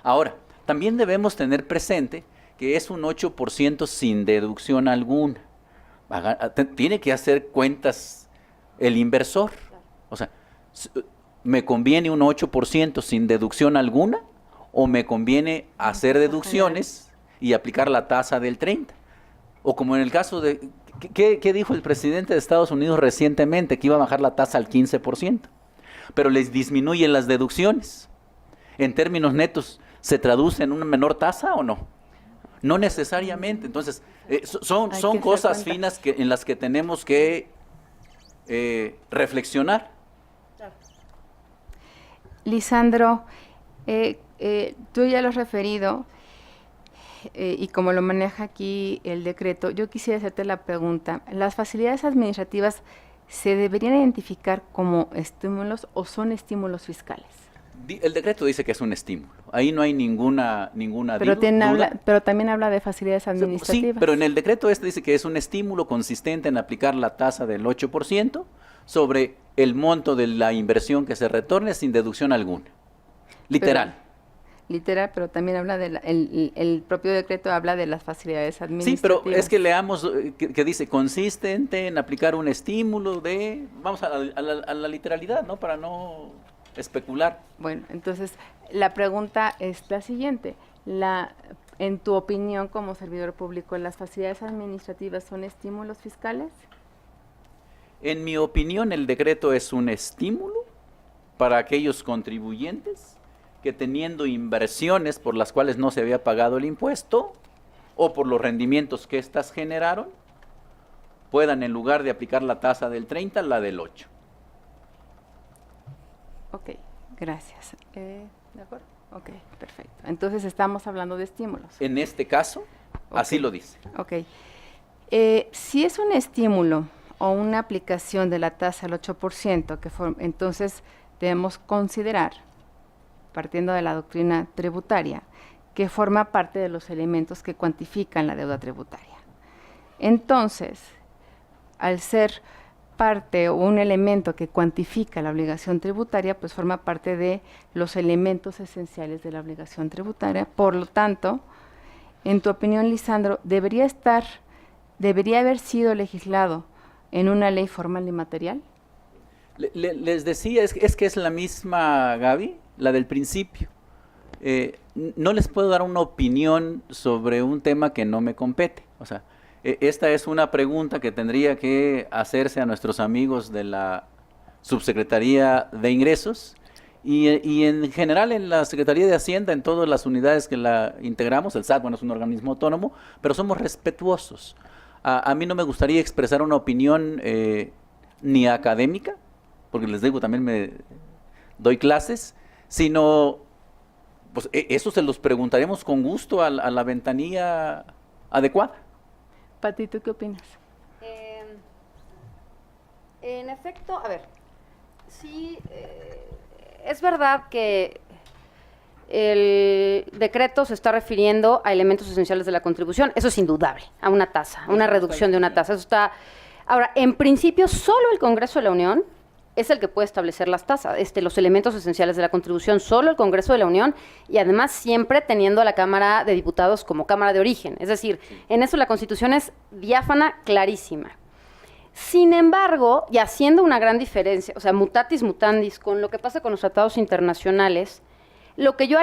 S2: Ahora, también debemos tener presente que es un 8% sin deducción alguna. Tiene que hacer cuentas el inversor. O sea, ¿me conviene un 8% sin deducción alguna o me conviene hacer deducciones y aplicar la tasa del 30%? O como en el caso de, ¿qué dijo el presidente de Estados Unidos recientemente? Que iba a bajar la tasa al 15%, pero les disminuyen las deducciones. En términos netos, ¿se traduce en una menor tasa o no? No necesariamente. Entonces, son cosas finas en las que tenemos que reflexionar.
S1: Lisandro, tú ya lo has referido, y como lo maneja aquí el decreto, yo quisiera hacerte la pregunta, ¿las facilidades administrativas se deberían identificar como estímulos o son estímulos fiscales?
S2: El decreto dice que es un estímulo. Ahí no hay ninguna
S1: Pero,
S2: duda.
S1: pero también habla de facilidades administrativas.
S2: Sí, pero en el decreto dice que es un estímulo consistente en aplicar la tasa del 8% sobre el monto de la inversión que se retorne sin deducción alguna. Literal.
S1: Literal, pero también habla el propio decreto habla de las facilidades administrativas.
S2: Sí, pero es que leamos que dice consistente en aplicar un estímulo de, vamos a la literalidad, ¿no? Para no especular.
S1: Bueno, entonces la pregunta es la siguiente. En tu opinión como servidor público, ¿las facilidades administrativas son estímulos fiscales?
S2: En mi opinión, el decreto es un estímulo para aquellos contribuyentes que teniendo inversiones por las cuales no se había pagado el impuesto o por los rendimientos que éstas generaron, puedan en lugar de aplicar la tasa del 30, la del 8.
S1: Ok, gracias. ¿De acuerdo? Ok, perfecto. Entonces estamos hablando de estímulos.
S2: En este caso, así lo dice.
S1: Ok. Si es un estímulo o una aplicación de la tasa del 8%, entonces debemos considerar, partiendo de la doctrina tributaria, que forma parte de los elementos que cuantifican la deuda tributaria. Entonces, al ser parte o un elemento que cuantifica la obligación tributaria, pues forma parte de los elementos esenciales de la obligación tributaria. Por lo tanto, en tu opinión, Lisandro, debería haber sido legislado en una ley formal y material.
S2: Les decía, es que es la misma, Gaby, la del principio. No les puedo dar una opinión sobre un tema que no me compete. O sea, esta es una pregunta que tendría que hacerse a nuestros amigos de la Subsecretaría de Ingresos y en general en la Secretaría de Hacienda, en todas las unidades que la integramos. El SAT, bueno, es un organismo autónomo, pero somos respetuosos. A mí no me gustaría expresar una opinión ni académica, porque les digo, también me doy clases, sino, pues eso se los preguntaremos con gusto a la ventanilla adecuada.
S1: Pati, ¿tú qué opinas?
S3: En efecto, a ver, sí, es verdad que el decreto se está refiriendo a elementos esenciales de la contribución, eso es indudable, a una tasa, a una reducción de una tasa, eso está. Ahora, en principio, solo el Congreso de la Unión es el que puede establecer las tasas, los elementos esenciales de la contribución, solo el Congreso de la Unión, y además siempre teniendo a la Cámara de Diputados como Cámara de origen. Es decir, en eso la Constitución es diáfana, clarísima. Sin embargo, y haciendo una gran diferencia, o sea, mutatis mutandis, con lo que pasa con los tratados internacionales, lo que yo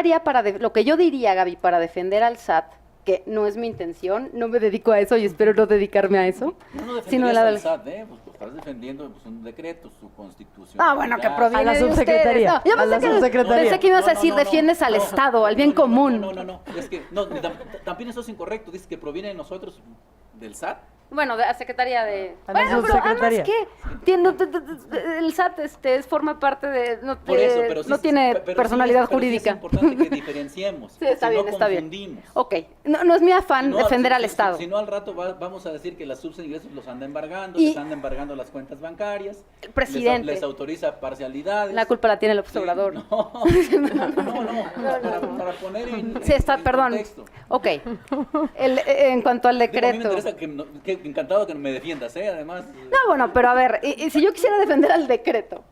S3: diría, Gaby, para defender al SAT, que no es mi intención, no me dedico a eso y espero no dedicarme a eso.
S2: No defenderías al SAT, pues estás defendiendo un decreto, su constitución.
S3: Ah, bueno, que proviene
S4: a la
S3: de
S4: subsecretaría.
S3: ustedes. No, yo pensé que ibas a decir, defiendes al Estado, al bien común.
S2: No, es que también eso es incorrecto, dices que proviene de nosotros, del SAT.
S3: Bueno, de la Secretaría de...
S4: A la
S3: Bueno, pero
S4: subsecretaría.
S3: además, el SAT forma parte de...
S2: Por eso, pero sí,
S3: no tiene
S2: pero
S3: personalidad
S2: sí, pero
S3: jurídica.
S2: Sí es importante que diferenciemos.
S3: Sí, está
S2: si
S3: bien,
S2: no
S3: está bien.
S2: confundimos.
S3: Ok, no es mi afán
S2: No,
S3: defender al Estado.
S2: Si no, al rato vamos a decir que la subs de ingresos los anda embargando,
S3: Y-
S2: les anda embargando las cuentas bancarias.
S3: El presidente.
S2: Les autoriza parcialidades.
S3: La culpa la tiene el
S2: Sí,
S3: observador.
S2: No, para poner
S3: Sí, está,
S2: en
S3: perdón.
S2: contexto.
S3: Ok. En cuanto al
S2: Digo, a mí me
S3: decreto.
S2: interesa que encantado que me defiendas, además.
S3: No, bueno, pero a ver, y si yo quisiera defender al decreto,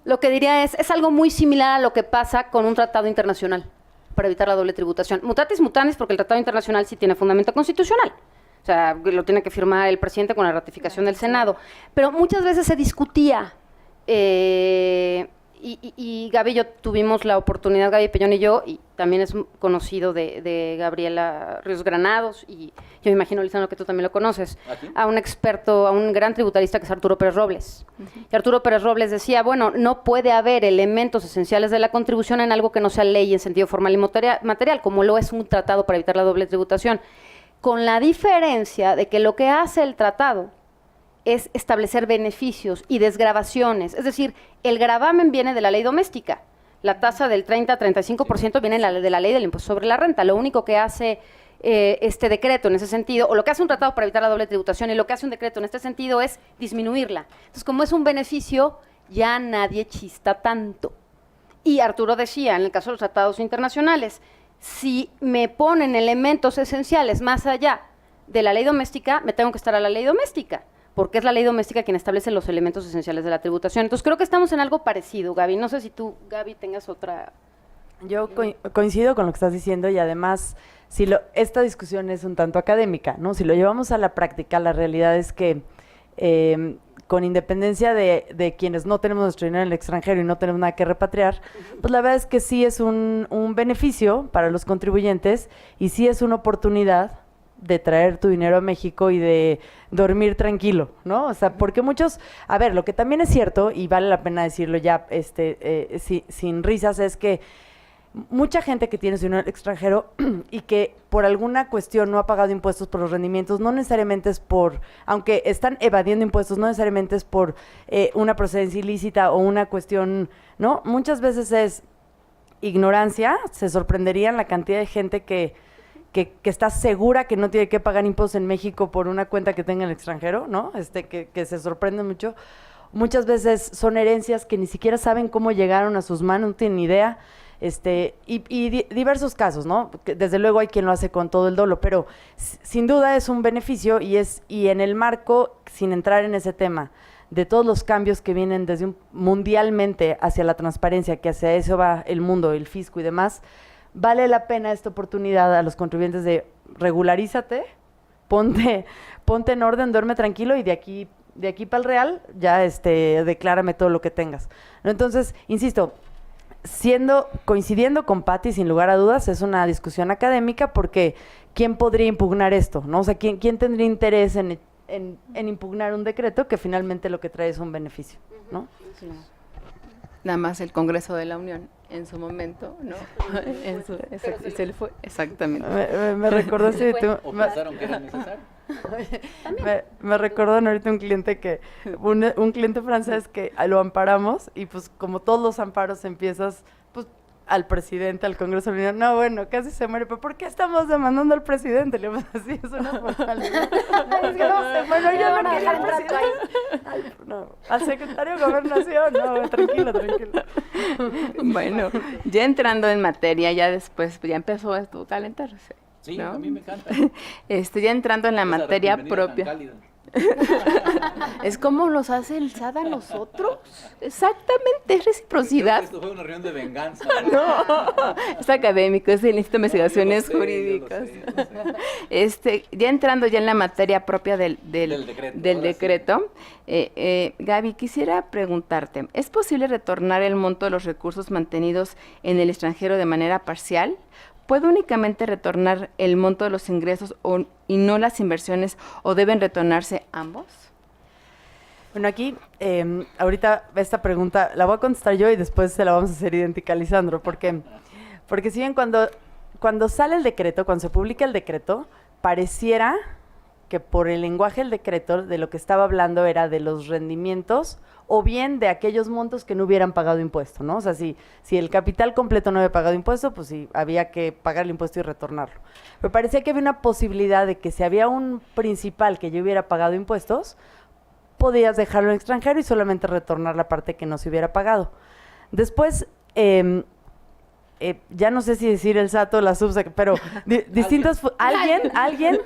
S3: lo que diría es algo muy similar a lo que pasa con un tratado internacional para evitar la doble tributación. Mutatis mutandis, porque el tratado internacional sí tiene fundamento constitucional. O sea, lo tiene que firmar el presidente con la ratificación del Senado. Pero muchas veces se discutía, y Gaby y yo tuvimos la oportunidad, Gaby Pellón y yo, y también es conocido de Gabriela Ríos Granados, y yo me imagino, Lisandro, que tú también lo conoces,
S2: ¿A quién?
S3: a un experto, a un gran tributarista que es Arturo Pérez Robles. Y Arturo Pérez Robles decía, bueno, no puede haber elementos esenciales de la contribución en algo que no sea ley en sentido formal y material, como lo es un tratado para evitar la doble tributación, con la diferencia de que lo que hace el tratado es establecer beneficios y desgravaciones. Es decir, el gravamen viene de la ley doméstica. La tasa del 30 a 35% viene de la ley del impuesto sobre la renta. Lo único que hace este decreto en ese sentido, o lo que hace un tratado para evitar la doble tributación y lo que hace un decreto en este sentido es disminuirla. Entonces, como es un beneficio, ya nadie chista tanto. Y Arturo decía, en el caso de los tratados internacionales, si me ponen elementos esenciales más allá de la ley doméstica, me tengo que estar a la ley doméstica, porque es la ley doméstica quien establece los elementos esenciales de la tributación. Entonces, creo que estamos en algo parecido, Gaby. No sé si tú, Gaby, tengas otra...
S4: Yo coincido con lo que estás diciendo y además, esta discusión es un tanto académica, ¿no? Si lo llevamos a la práctica, la realidad es que con independencia de quienes no tenemos nuestro dinero en el extranjero y no tenemos nada que repatriar, pues la verdad es que sí es un beneficio para los contribuyentes y sí es una oportunidad de traer tu dinero a México y de dormir tranquilo, ¿no? O sea, porque muchos, a ver, lo que también es cierto, y vale la pena decirlo ya sin risas, es que mucha gente que tiene su dinero extranjero y que por alguna cuestión no ha pagado impuestos por los rendimientos, no necesariamente es por, aunque están evadiendo impuestos, no necesariamente es por una procedencia ilícita o una cuestión, ¿no? Muchas veces es ignorancia. Se sorprenderían la cantidad de gente que está segura que no tiene que pagar impuestos en México por una cuenta que tenga en el extranjero, ¿no? Que se sorprende mucho. Muchas veces son herencias que ni siquiera saben cómo llegaron a sus manos, no tienen ni idea. Diversos casos, ¿no? Que desde luego hay quien lo hace con todo el dolo, pero sin duda es un beneficio y en el marco, sin entrar en ese tema, de todos los cambios que vienen mundialmente hacia la transparencia, que hacia eso va el mundo, el fisco y demás, vale la pena esta oportunidad a los contribuyentes de regularízate, ponte en orden, duerme tranquilo y de aquí para el real ya declárame todo lo que tengas, ¿no? Entonces, insisto, coincidiendo con Patti, sin lugar a dudas, es una discusión académica porque ¿quién podría impugnar esto? ¿No? O sea, ¿quién tendría interés en impugnar un decreto que finalmente lo que trae es un beneficio, ¿no?
S3: Sí.
S1: Nada más el Congreso de la Unión en su momento, ¿no? Se le fue, exactamente.
S4: Me recordó así,
S2: ¿O pensaron que era necesario?
S4: me recordaron ahorita un cliente un cliente francés que lo amparamos y pues como todos los amparos empiezas pues al presidente, al Congreso de la Unión, no, bueno, casi se muere, pero ¿por qué estamos demandando al presidente? Le digo, así es una formalidad. Es que no sé, bueno, yo no quería al presidente. Ay, no, al secretario de Gobernación, no, tranquilo.
S1: Bueno, ya entrando en materia, ya después, ya empezó esto a calentarse.
S2: Sí,
S1: ¿no?
S2: a mí me encanta.
S1: Ya entrando en la
S2: Esa
S1: materia
S2: bienvenida
S1: propia.
S2: tan cálida.
S1: Es como nos hace el SAT a nosotros. Exactamente, es
S2: Creo
S1: reciprocidad.
S2: que esto fue una reunión de venganza.
S1: No, es académico, es el Instituto de Investigaciones
S2: Yo lo sé,
S1: Jurídicas.
S2: yo lo sé.
S1: Ya entrando ya en la materia propia del
S2: Del
S1: decreto, Gaby, quisiera preguntarte, ¿es posible retornar el monto de los recursos mantenidos en el extranjero de manera parcial? ¿Puede únicamente retornar el monto de los ingresos y no las inversiones o deben retornarse ambos?
S4: Bueno, aquí, ahorita esta pregunta la voy a contestar yo y después se la vamos a hacer idéntica a Lisandro, porque si bien cuando sale el decreto, cuando se publica el decreto, pareciera que por el lenguaje del decreto de lo que estaba hablando era de los rendimientos o bien de aquellos montos que no hubieran pagado impuesto, ¿no? O sea, si el capital completo no había pagado impuesto, pues sí, había que pagar el impuesto y retornarlo. Pero parecía que había una posibilidad de que si había un principal que ya hubiera pagado impuestos, podías dejarlo en extranjero y solamente retornar la parte que no se hubiera pagado. Después, ya no sé si decir el SAT o la subsec, pero alguien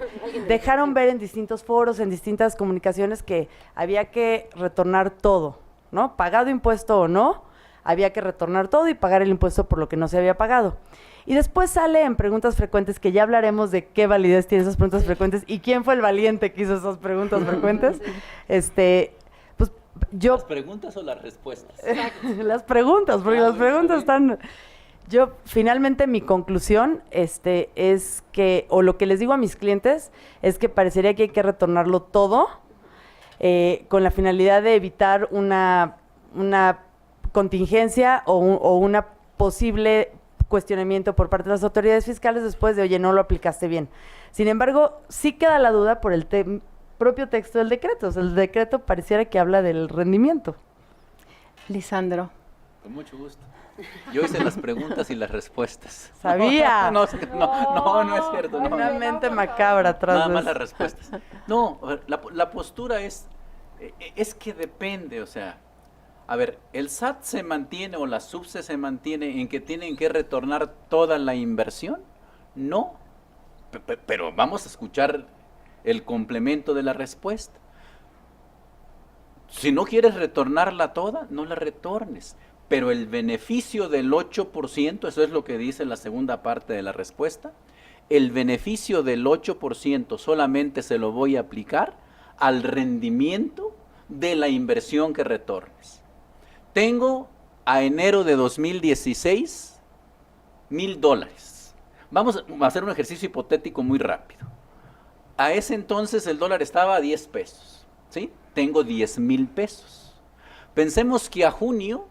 S4: dejaron ver en distintos foros, en distintas comunicaciones que había que retornar todo, ¿no? Pagado impuesto o no, había que retornar todo y pagar el impuesto por lo que no se había pagado. Y después sale en preguntas frecuentes, que ya hablaremos de qué validez tienen esas preguntas frecuentes y quién fue el valiente que hizo esas preguntas frecuentes. Pues yo...
S2: ¿Las preguntas o las respuestas?
S4: Las preguntas, porque las preguntas están... Yo, finalmente, mi conclusión es que, o lo que les digo a mis clientes, es que parecería que hay que retornarlo todo con la finalidad de evitar una contingencia o una posible cuestionamiento por parte de las autoridades fiscales después de, oye, no lo aplicaste bien. Sin embargo, sí queda la duda por el propio texto del decreto. O sea, el decreto pareciera que habla del rendimiento.
S1: Lisandro.
S2: Con mucho gusto. Yo hice las preguntas y las respuestas.
S4: Sabía.
S2: No, no es cierto. No.
S4: Una mente macabra atrás
S2: Nada
S4: de
S2: más
S4: eso.
S2: las respuestas. No, a ver, la postura es que depende, o sea, a ver, el SAT se mantiene o la SUBSE se mantiene en que tienen que retornar toda la inversión. No, pero vamos a escuchar el complemento de la respuesta. Si no quieres retornarla toda, no la retornes. Pero el beneficio del 8%, eso es lo que dice la segunda parte de la respuesta, el beneficio del 8% solamente se lo voy a aplicar al rendimiento de la inversión que retornes. Tengo a enero de 2016 $1,000. Vamos a hacer un ejercicio hipotético muy rápido. A ese entonces el dólar estaba a 10 pesos, ¿sí? Tengo 10,000 pesos. Pensemos que a junio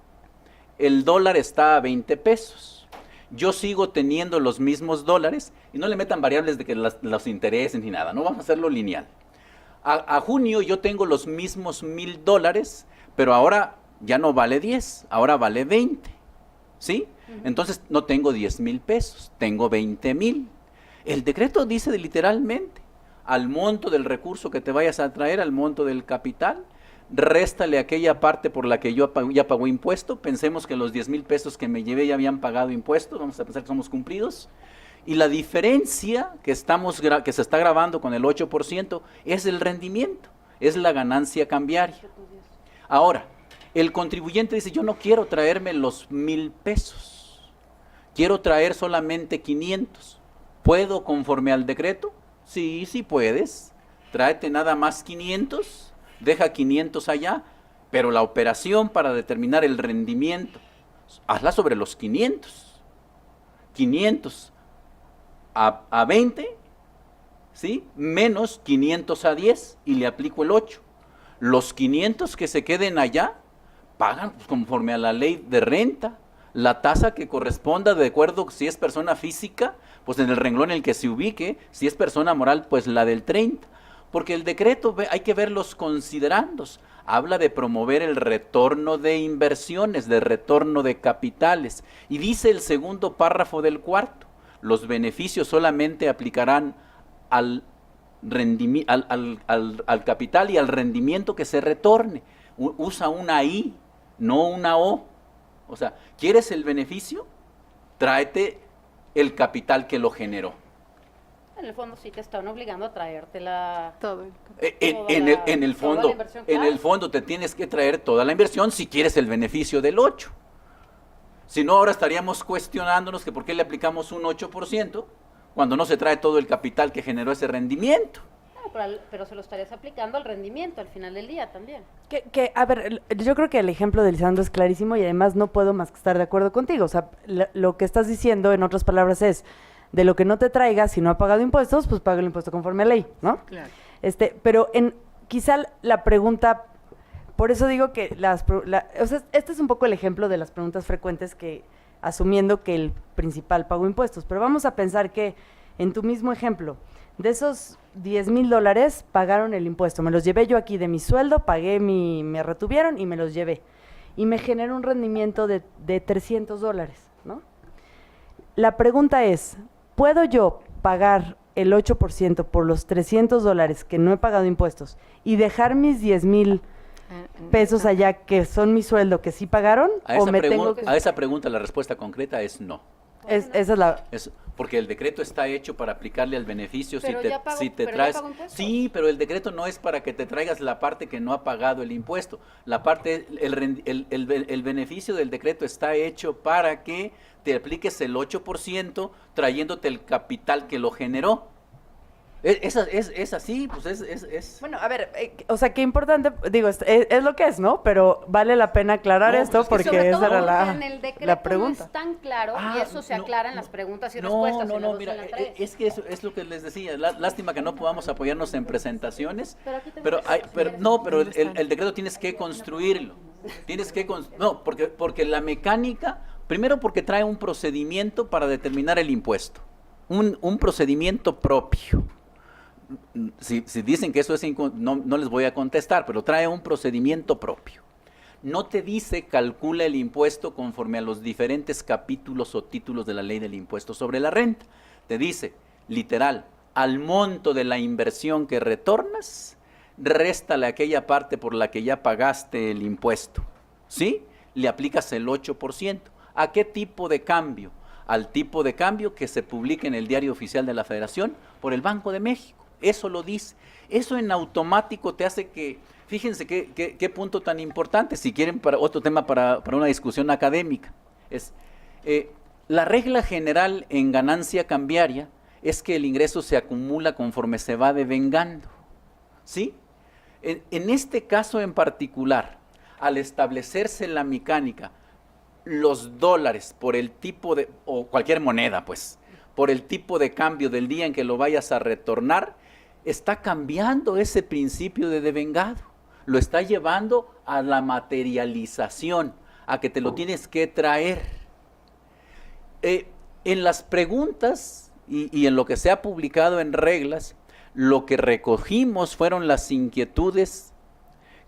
S2: el dólar está a 20 pesos. Yo sigo teniendo los mismos dólares y no le metan variables de que los intereses ni nada, no vamos a hacerlo lineal. A junio yo tengo los mismos $1,000, pero ahora ya no vale 10, ahora vale 20, ¿sí? Entonces no tengo 10,000 pesos, tengo 20,000. El decreto dice literalmente, al monto del recurso que te vayas a traer, al monto del capital, réstale aquella parte por la que yo ya pagó impuesto. Pensemos que los 10,000 pesos que me llevé ya habían pagado impuestos, vamos a pensar que somos cumplidos. Y la diferencia que se está grabando con el 8% es el rendimiento, es la ganancia cambiaria. Ahora, el contribuyente dice, yo no quiero traerme los 1,000 pesos, quiero traer solamente 500. ¿Puedo conforme al decreto? Sí, sí puedes. Tráete nada más 500, deja 500 allá, pero la operación para determinar el rendimiento, hazla sobre los 500. 500 a 20, ¿sí? Menos 500 a 10 y le aplico el 8. Los 500 que se queden allá pagan conforme a la ley de renta, la tasa que corresponda de acuerdo si es persona física, pues en el renglón en el que se ubique, si es persona moral, pues la del 30. Porque el decreto hay que ver los considerandos. Habla de promover el retorno de inversiones, de retorno de capitales. Y dice el segundo párrafo del cuarto, los beneficios solamente aplicarán al capital y al rendimiento que se retorne. Usa una I, no una O. O sea, ¿quieres el beneficio? Tráete el capital que lo generó.
S3: En el fondo sí te están obligando a traértela.
S1: Todo.
S2: En el fondo te tienes que traer toda la inversión si quieres el beneficio del 8. Si no, ahora estaríamos cuestionándonos que por qué le aplicamos un 8% cuando no se trae todo el capital que generó ese rendimiento.
S3: No, pero se lo estarías aplicando al rendimiento al final del día también.
S4: A ver, yo creo que el ejemplo de Lisandro es clarísimo y además no puedo más que estar de acuerdo contigo. O sea, lo que estás diciendo, en otras palabras, es de lo que no te traigas, si no ha pagado impuestos, pues paga el impuesto conforme a ley, ¿no?
S1: Claro.
S4: Pero quizá la pregunta, por eso digo que o sea, este es un poco el ejemplo de las preguntas frecuentes que, asumiendo que el principal pagó impuestos, pero vamos a pensar que en tu mismo ejemplo, de esos $10,000 pagaron el impuesto, me los llevé yo aquí de mi sueldo, me retuvieron y me los llevé. Y me generó un rendimiento de $300, ¿no? La pregunta es, ¿puedo yo pagar el 8% por los $300 que no he pagado impuestos y dejar mis 10,000 pesos allá que son mi sueldo que sí pagaron?
S2: A esa pregunta la respuesta concreta es no.
S4: Esa es la...
S2: Porque el decreto está hecho para aplicarle al beneficio
S3: Pero ya pagó impuestos.
S2: Sí, pero el decreto no es para que te traigas la parte que no ha pagado el impuesto. La parte, el beneficio del decreto está hecho para que te apliques el 8% trayéndote el capital que lo generó. Es así, pues es...
S4: Bueno, a ver, o sea, qué importante, digo, es lo que es, ¿no? Pero vale la pena aclarar esto
S2: pues
S4: porque esa era
S3: en el decreto
S4: la pregunta.
S3: no es tan claro y eso se aclara en las preguntas y respuestas.
S2: Mira, es que eso es lo que les decía. Lástima que no podamos apoyarnos en presentaciones, pero el decreto tienes que construirlo. Porque la mecánica, primero porque trae un procedimiento para determinar el impuesto, un procedimiento propio. Si dicen que eso es no les voy a contestar, pero trae un procedimiento propio. no te dice calcula el impuesto conforme a los diferentes capítulos o títulos de la ley del impuesto sobre la renta. Te dice, literal, al monto de la inversión que retornas, réstale aquella parte por la que ya pagaste el impuesto, ¿sí? Le aplicas el 8%. ¿A qué tipo de cambio? Al tipo de cambio que se publica en el Diario Oficial de la Federación por el Banco de México. Eso lo dice. Eso en automático te hace que, fíjense qué punto tan importante, si quieren para otro tema para una discusión académica, es la regla general en ganancia cambiaria es que el ingreso se acumula conforme se va devengando, ¿sí? En este caso en particular, al establecerse la mecánica, los dólares por el tipo de, o cualquier moneda pues, por el tipo de cambio del día en que lo vayas a retornar, está cambiando ese principio de devengado, lo está llevando a la materialización, a que te lo tienes que traer. En las preguntas y en lo que se ha publicado en reglas, lo que recogimos fueron las inquietudes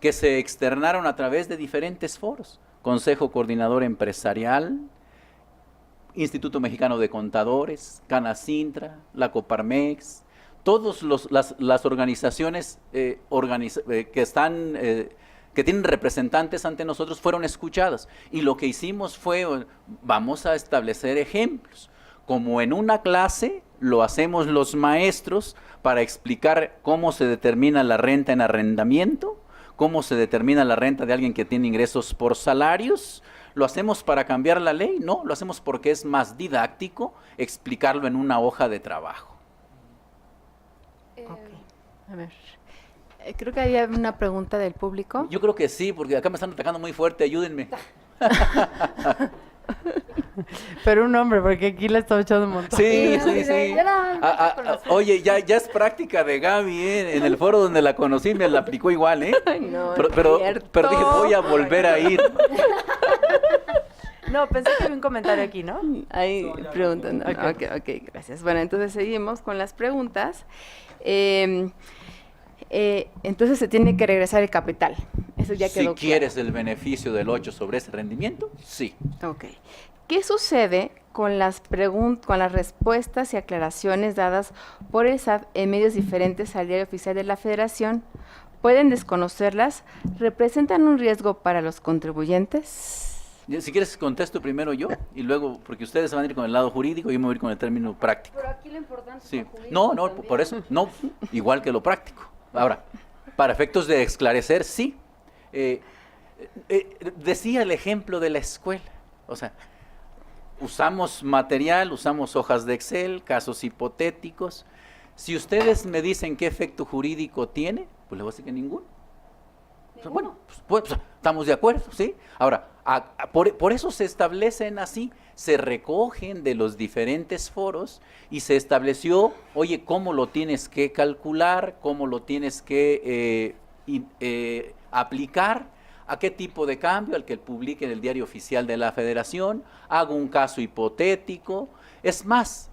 S2: que se externaron a través de diferentes foros. Consejo Coordinador Empresarial, Instituto Mexicano de Contadores, Canacintra, la Coparmex, todas las organizaciones que tienen representantes ante nosotros fueron escuchadas. Y lo que hicimos fue, vamos a establecer ejemplos. Como en una clase lo hacemos los maestros para explicar cómo se determina la renta en arrendamiento, cómo se determina la renta de alguien que tiene ingresos por salarios. ¿Lo hacemos para cambiar la ley? No, lo hacemos porque es más didáctico explicarlo en una hoja de trabajo.
S1: A ver, creo que había una pregunta del público.
S2: Yo creo que sí, porque acá me están atacando muy fuerte, ayúdenme.
S4: Pero un hombre, porque aquí le estaba echando un montón.
S2: Sí. Oye, ya es práctica de Gaby, en el foro donde la conocí me la aplicó igual, ¿eh?
S1: Ay, no,
S2: pero dije, voy a volver a ir.
S4: No, pensé que había un comentario aquí, ¿no?
S1: Ahí preguntan. Ok, gracias. Bueno, entonces seguimos con las preguntas. Entonces se tiene que regresar el capital. Eso ya quedó
S2: Si quieres el beneficio del 8 sobre ese rendimiento, sí.
S1: Ok. ¿Qué sucede con las respuestas y aclaraciones dadas por el SAT en medios diferentes al Diario Oficial de la Federación? ¿Pueden desconocerlas? ¿Representan un riesgo para los contribuyentes?
S2: Si quieres contesto primero yo y luego, porque ustedes van a ir con el lado jurídico y yo me voy a ir con el término práctico.
S3: Pero aquí lo importante
S2: Sí.
S3: es lo jurídico
S2: No,
S3: también.
S2: por eso, no, igual que lo práctico. Ahora, para efectos de esclarecer, sí. Decía el ejemplo de la escuela, o sea, usamos material, usamos hojas de Excel, casos hipotéticos. Si ustedes me dicen qué efecto jurídico tiene, pues le voy a decir que ninguno. O sea, bueno, pues, estamos de acuerdo, ¿sí? Ahora, por eso se establecen así, se recogen de los diferentes foros y se estableció, oye, cómo lo tienes que calcular, cómo lo tienes que aplicar, a qué tipo de cambio, al que publique en el Diario Oficial de la Federación, hago un caso hipotético. Es más,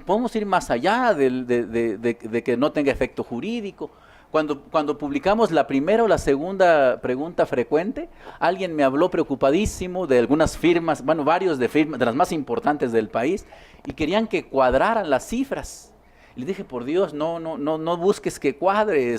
S2: podemos ir más allá de que no tenga efecto jurídico. Cuando publicamos la primera o la segunda pregunta frecuente, alguien me habló preocupadísimo de algunas firmas, bueno, varios de firmas, de las más importantes del país, y querían que cuadraran las cifras. Y le dije, por Dios, no busques que cuadre,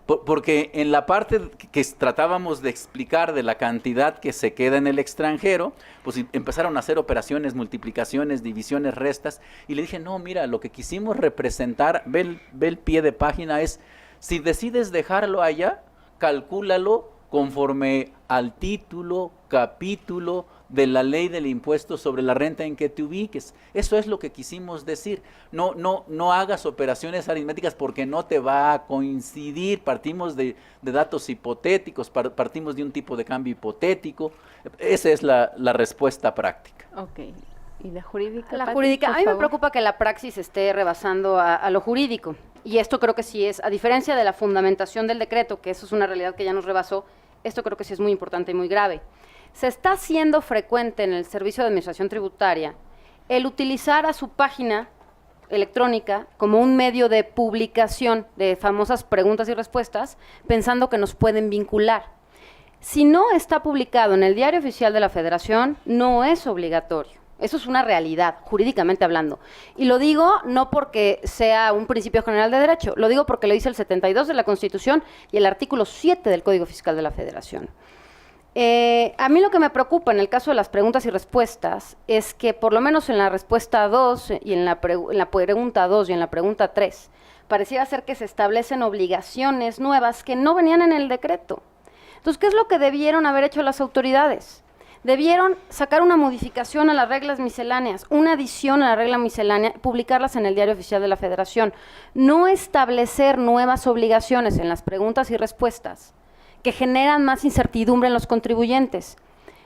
S2: porque en la parte que tratábamos de explicar de la cantidad que se queda en el extranjero, pues empezaron a hacer operaciones, multiplicaciones, divisiones, restas, y le dije, no, mira, lo que quisimos representar, ve el pie de página, es, si decides dejarlo allá, calcúlalo conforme al título, capítulo de la ley del impuesto sobre la renta en que te ubiques. Eso es lo que quisimos decir. No hagas operaciones aritméticas porque no te va a coincidir. Partimos de datos hipotéticos, partimos de un tipo de cambio hipotético. Esa es la respuesta práctica.
S1: Ok. ¿Y la jurídica?
S3: La
S1: Pati,
S3: jurídica,
S1: por
S3: a mí me
S1: favor?
S3: preocupa que la praxis esté rebasando a lo jurídico. Y esto creo que sí es, a diferencia de la fundamentación del decreto, que eso es una realidad que ya nos rebasó, esto creo que sí es muy importante y muy grave. Se está haciendo frecuente en el Servicio de Administración Tributaria el utilizar a su página electrónica como un medio de publicación de famosas preguntas y respuestas, pensando que nos pueden vincular. Si no está publicado en el Diario Oficial de la Federación, no es obligatorio. Eso es una realidad, jurídicamente hablando. Y lo digo no porque sea un principio general de derecho, lo digo porque lo dice el 72 de la Constitución y el artículo 7 del Código Fiscal de la Federación. A mí lo que me preocupa en el caso de las preguntas y respuestas es que por lo menos en la respuesta 2 y en la pregunta 2 y en la pregunta 3, pareciera ser que se establecen obligaciones nuevas que no venían en el decreto. Entonces, ¿qué es lo que debieron haber hecho las autoridades? Debieron sacar una modificación a las reglas misceláneas, una adición a la regla miscelánea, publicarlas en el Diario Oficial de la Federación. No establecer nuevas obligaciones en las preguntas y respuestas que generan más incertidumbre en los contribuyentes.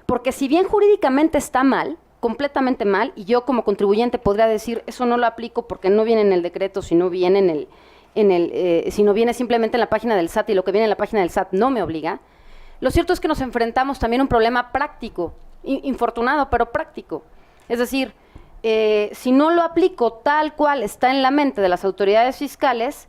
S3: Porque si bien jurídicamente está mal, completamente mal, y yo como contribuyente podría decir, eso no lo aplico porque no viene en el decreto, sino viene sino viene simplemente en la página del SAT y lo que viene en la página del SAT no me obliga. Lo cierto es que nos enfrentamos también a un problema práctico, infortunado, pero práctico. Es decir, si no lo aplico tal cual está en la mente de las autoridades fiscales,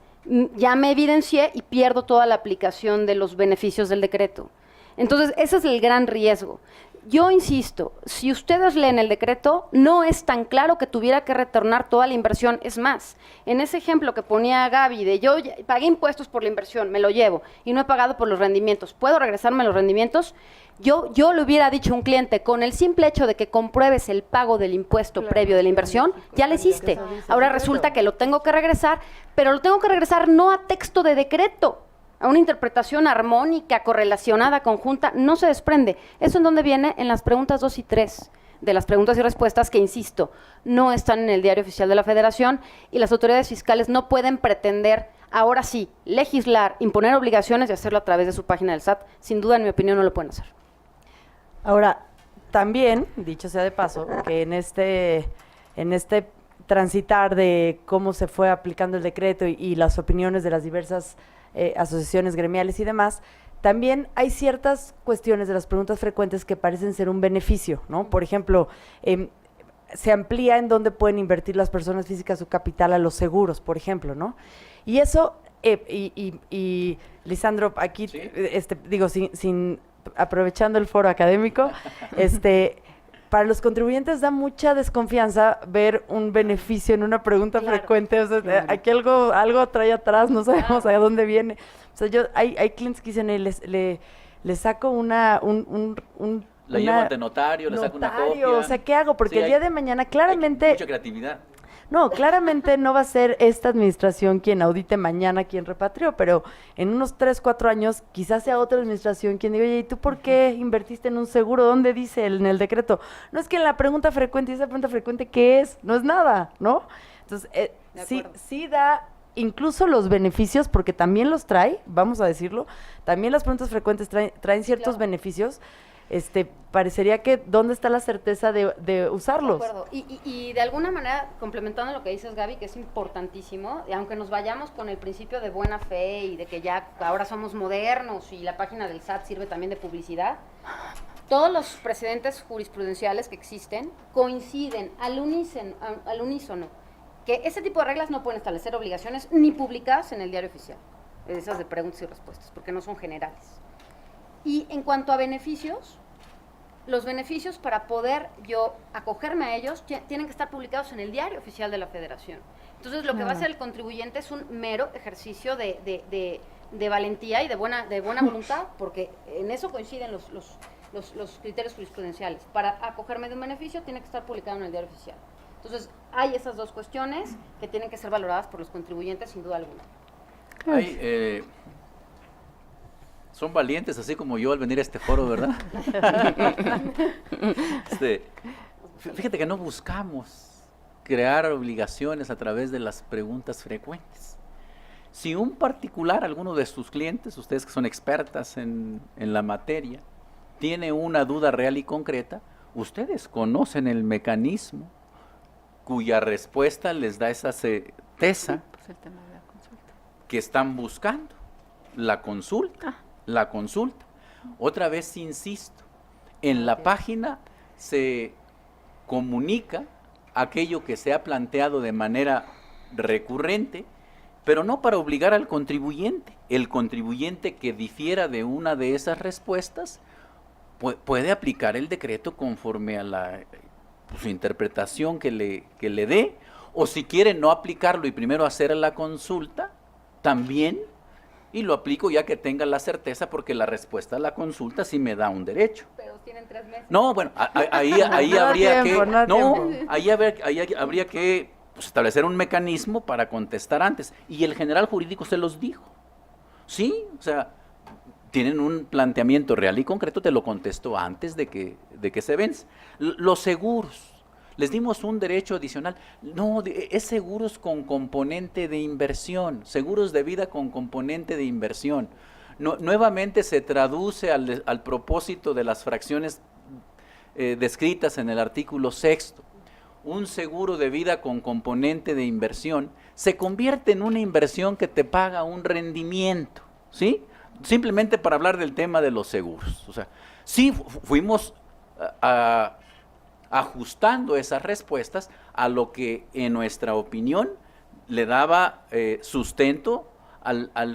S3: ya me evidencié y pierdo toda la aplicación de los beneficios del decreto. Entonces, ese es el gran riesgo. Yo insisto, si ustedes leen el decreto, no es tan claro que tuviera que retornar toda la inversión. Es más, en ese ejemplo que ponía Gaby de yo pagué impuestos por la inversión, me lo llevo y no he pagado por los rendimientos, ¿puedo regresarme los rendimientos? Yo le hubiera dicho a un cliente, con el simple hecho de que compruebes el pago del impuesto previo de la inversión, ya lo hiciste. Ahora resulta que lo tengo que regresar, pero lo tengo que regresar no a texto de decreto, a una interpretación armónica, correlacionada, conjunta, no se desprende. ¿Eso en dónde viene? En las preguntas 2 y 3 de las preguntas y respuestas que, insisto, no están en el Diario Oficial de la Federación y las autoridades fiscales no pueden pretender, ahora sí, legislar, imponer obligaciones y hacerlo a través de su página del SAT. Sin duda, en mi opinión, no lo pueden hacer.
S4: Ahora, también, dicho sea de paso, que en este transitar de cómo se fue aplicando el decreto y las opiniones de las diversas asociaciones gremiales y demás, también hay ciertas cuestiones de las preguntas frecuentes que parecen ser un beneficio, ¿no? Por ejemplo, se amplía en dónde pueden invertir las personas físicas su capital a los seguros, por ejemplo, ¿no? Y eso, y Lisandro, aquí,
S2: ¿sí?
S4: Digo, sin aprovechando el foro académico, para los contribuyentes da mucha desconfianza ver un beneficio en una pregunta frecuente. O sea, aquí algo trae atrás, no sabemos a dónde viene. O sea, hay clientes que dicen, le saco la
S2: llevo ante notario, le saco una copia.
S4: O sea, ¿qué hago? Porque
S2: Sí,
S4: el día de mañana claramente...
S2: Hay mucha creatividad.
S4: No, claramente no va a ser esta administración quien audite mañana quien repatrió, pero en unos 3, 4 años quizás sea otra administración quien diga, oye, ¿y tú por qué invertiste en un seguro? ¿Dónde dice en el decreto? No es que en la pregunta frecuente, ¿y esa pregunta frecuente qué es? No es nada, ¿no? Entonces, sí da incluso los beneficios, porque también los trae, vamos a decirlo, también las preguntas frecuentes traen ciertos beneficios. Parecería que ¿dónde está la certeza de usarlos?
S3: De acuerdo. Y de alguna manera, complementando lo que dices, Gaby, que es importantísimo, y aunque nos vayamos con el principio de buena fe y de que ya ahora somos modernos y la página del SAT sirve también de publicidad, todos los precedentes jurisprudenciales que existen coinciden al unísono que ese tipo de reglas no pueden establecer obligaciones ni publicadas en el Diario Oficial, esas de preguntas y respuestas, porque no son generales. Y en cuanto a beneficios, los beneficios para poder yo acogerme a ellos tienen que estar publicados en el Diario Oficial de la Federación. Entonces, lo que va a hacer el contribuyente es un mero ejercicio de valentía y de buena voluntad, porque en eso coinciden los criterios jurisprudenciales. Para acogerme de un beneficio, tiene que estar publicado en el Diario Oficial. Entonces, hay esas dos cuestiones que tienen que ser valoradas por los contribuyentes, sin duda alguna.
S2: Son valientes, así como yo al venir a este foro, ¿verdad? Fíjate que no buscamos crear obligaciones a través de las preguntas frecuentes. Si un particular, alguno de sus clientes, ustedes que son expertas en la materia, tiene una duda real y concreta, ustedes conocen el mecanismo cuya respuesta les da esa certeza que están buscando, la consulta. La consulta. Otra vez insisto, en la página se comunica aquello que se ha planteado de manera recurrente pero no para obligar al contribuyente. El contribuyente que difiera de una de esas respuestas puede aplicar el decreto conforme a su interpretación que le dé, o si quiere no aplicarlo y primero hacer la consulta, también, y lo aplico ya que tenga la certeza, porque la respuesta a la consulta sí me da un derecho.
S3: Pero tienen 3 meses.
S2: No, bueno, ahí
S4: No
S2: habría
S4: tiempo,
S2: que...
S4: no
S2: No,
S4: tiempo.
S2: ahí habría que establecer un mecanismo para contestar antes. Y el general jurídico se los dijo. Sí, o sea, tienen un planteamiento real y concreto, te lo contesto antes de que se vence. Los seguros, les dimos un derecho adicional. No, es seguros con componente de inversión, seguros de vida con componente de inversión. Nuevamente se traduce al propósito de las fracciones descritas en el artículo 6º. Un seguro de vida con componente de inversión se convierte en una inversión que te paga un rendimiento, ¿sí? Simplemente para hablar del tema de los seguros. O sea, sí fuimos ajustando esas respuestas a lo que en nuestra opinión le daba sustento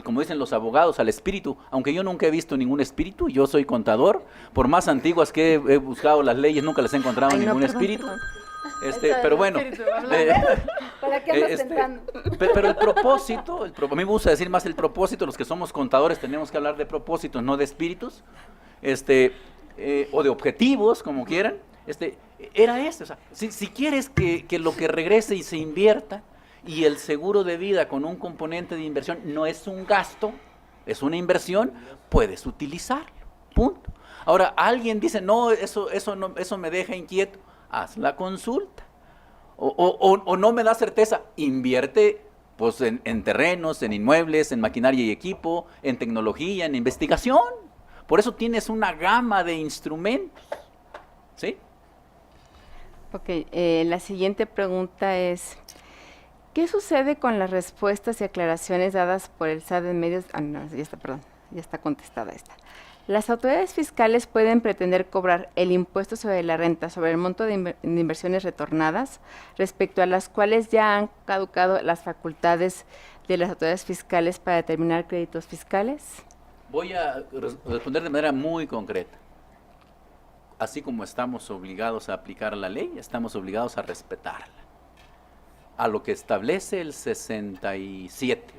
S2: como dicen los abogados, al espíritu, aunque yo nunca he visto ningún espíritu, yo soy contador, por más antiguas que he buscado las leyes, nunca les he encontrado
S1: Ay, no,
S2: ningún
S1: perdón,
S2: espíritu.
S1: perdón.
S2: Pero bueno,
S3: ¿Para qué andas tentando?
S2: pero el propósito, a mí me gusta decir más el propósito, los que somos contadores tenemos que hablar de propósitos, no de espíritus, o de objetivos, como quieran, era o sea, si quieres que lo que regrese y se invierta, y el seguro de vida con un componente de inversión no es un gasto, es una inversión, puedes utilizarlo, punto. Ahora, alguien dice, no, eso me deja inquieto, haz la consulta. O no me da certeza, invierte pues, en terrenos, en inmuebles, en maquinaria y equipo, en tecnología, en investigación. Por eso tienes una gama de instrumentos, ¿sí?
S1: Ok, la siguiente pregunta es, ¿qué sucede con las respuestas y aclaraciones dadas por el SAT en medios? Ah, no, ya está contestada esta. Las autoridades fiscales pueden pretender cobrar el impuesto sobre la renta sobre el monto de inversiones retornadas, respecto a las cuales ya han caducado las facultades de las autoridades fiscales para determinar créditos fiscales.
S2: Voy a responder de manera muy concreta. Así como estamos obligados a aplicar la ley, estamos obligados a respetarla, a lo que establece el 67.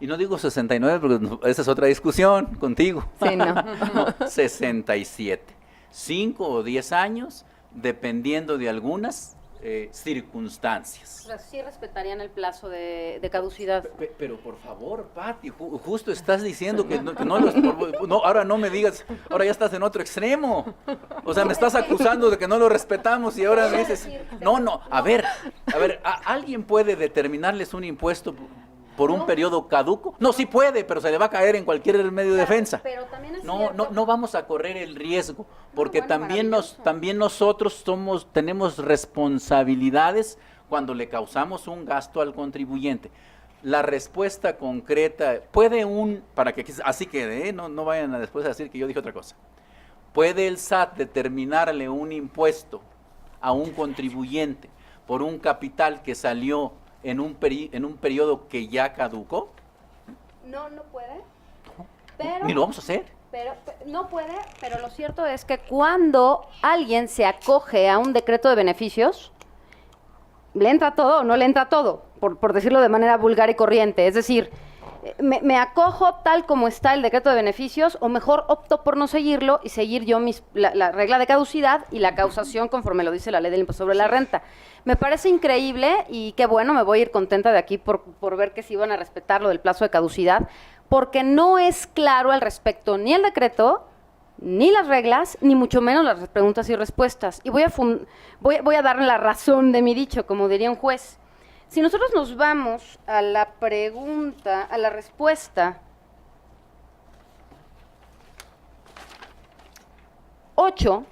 S2: Y no digo 69 porque esa es otra discusión contigo.
S1: Sí, no.
S2: No, 67. 5 o 10 años, dependiendo de algunas circunstancias.
S3: O sea, sí respetarían el plazo de caducidad.
S2: Pero por favor, Pati, justo estás diciendo que ahora no me digas, ahora ya estás en otro extremo. O sea, me estás acusando de que no lo respetamos y ahora me dices, no, a ver, ¿alguien puede determinarles un impuesto por un periodo caduco? No, sí puede, pero se le va a caer en cualquier medio de defensa.
S3: Pero también es
S2: No vamos a correr el riesgo, porque
S3: bueno,
S2: también nosotros tenemos responsabilidades cuando le causamos un gasto al contribuyente. La respuesta concreta, para que así quede, no vayan a después a decir que yo dije otra cosa. ¿Puede el SAT determinarle un impuesto a un contribuyente por un capital que salió en un periodo que ya caducó?
S3: No puede. Pero,
S2: Ni lo vamos a hacer.
S3: no puede, pero lo cierto es que cuando alguien se acoge a un decreto de beneficios, ¿le entra todo o no le entra todo? Por decirlo de manera vulgar y corriente. Es decir, me acojo tal como está el decreto de beneficios, o mejor opto por no seguirlo y seguir yo la regla de caducidad y la causación conforme lo dice la ley del impuesto sobre la renta. Me parece increíble y qué bueno, me voy a ir contenta de aquí por ver que sí van a respetar lo del plazo de caducidad, porque no es claro al respecto ni el decreto, ni las reglas, ni mucho menos las preguntas y respuestas. Y voy a dar la razón de mi dicho, como diría un juez. Si nosotros nos vamos a la pregunta, a la respuesta 8,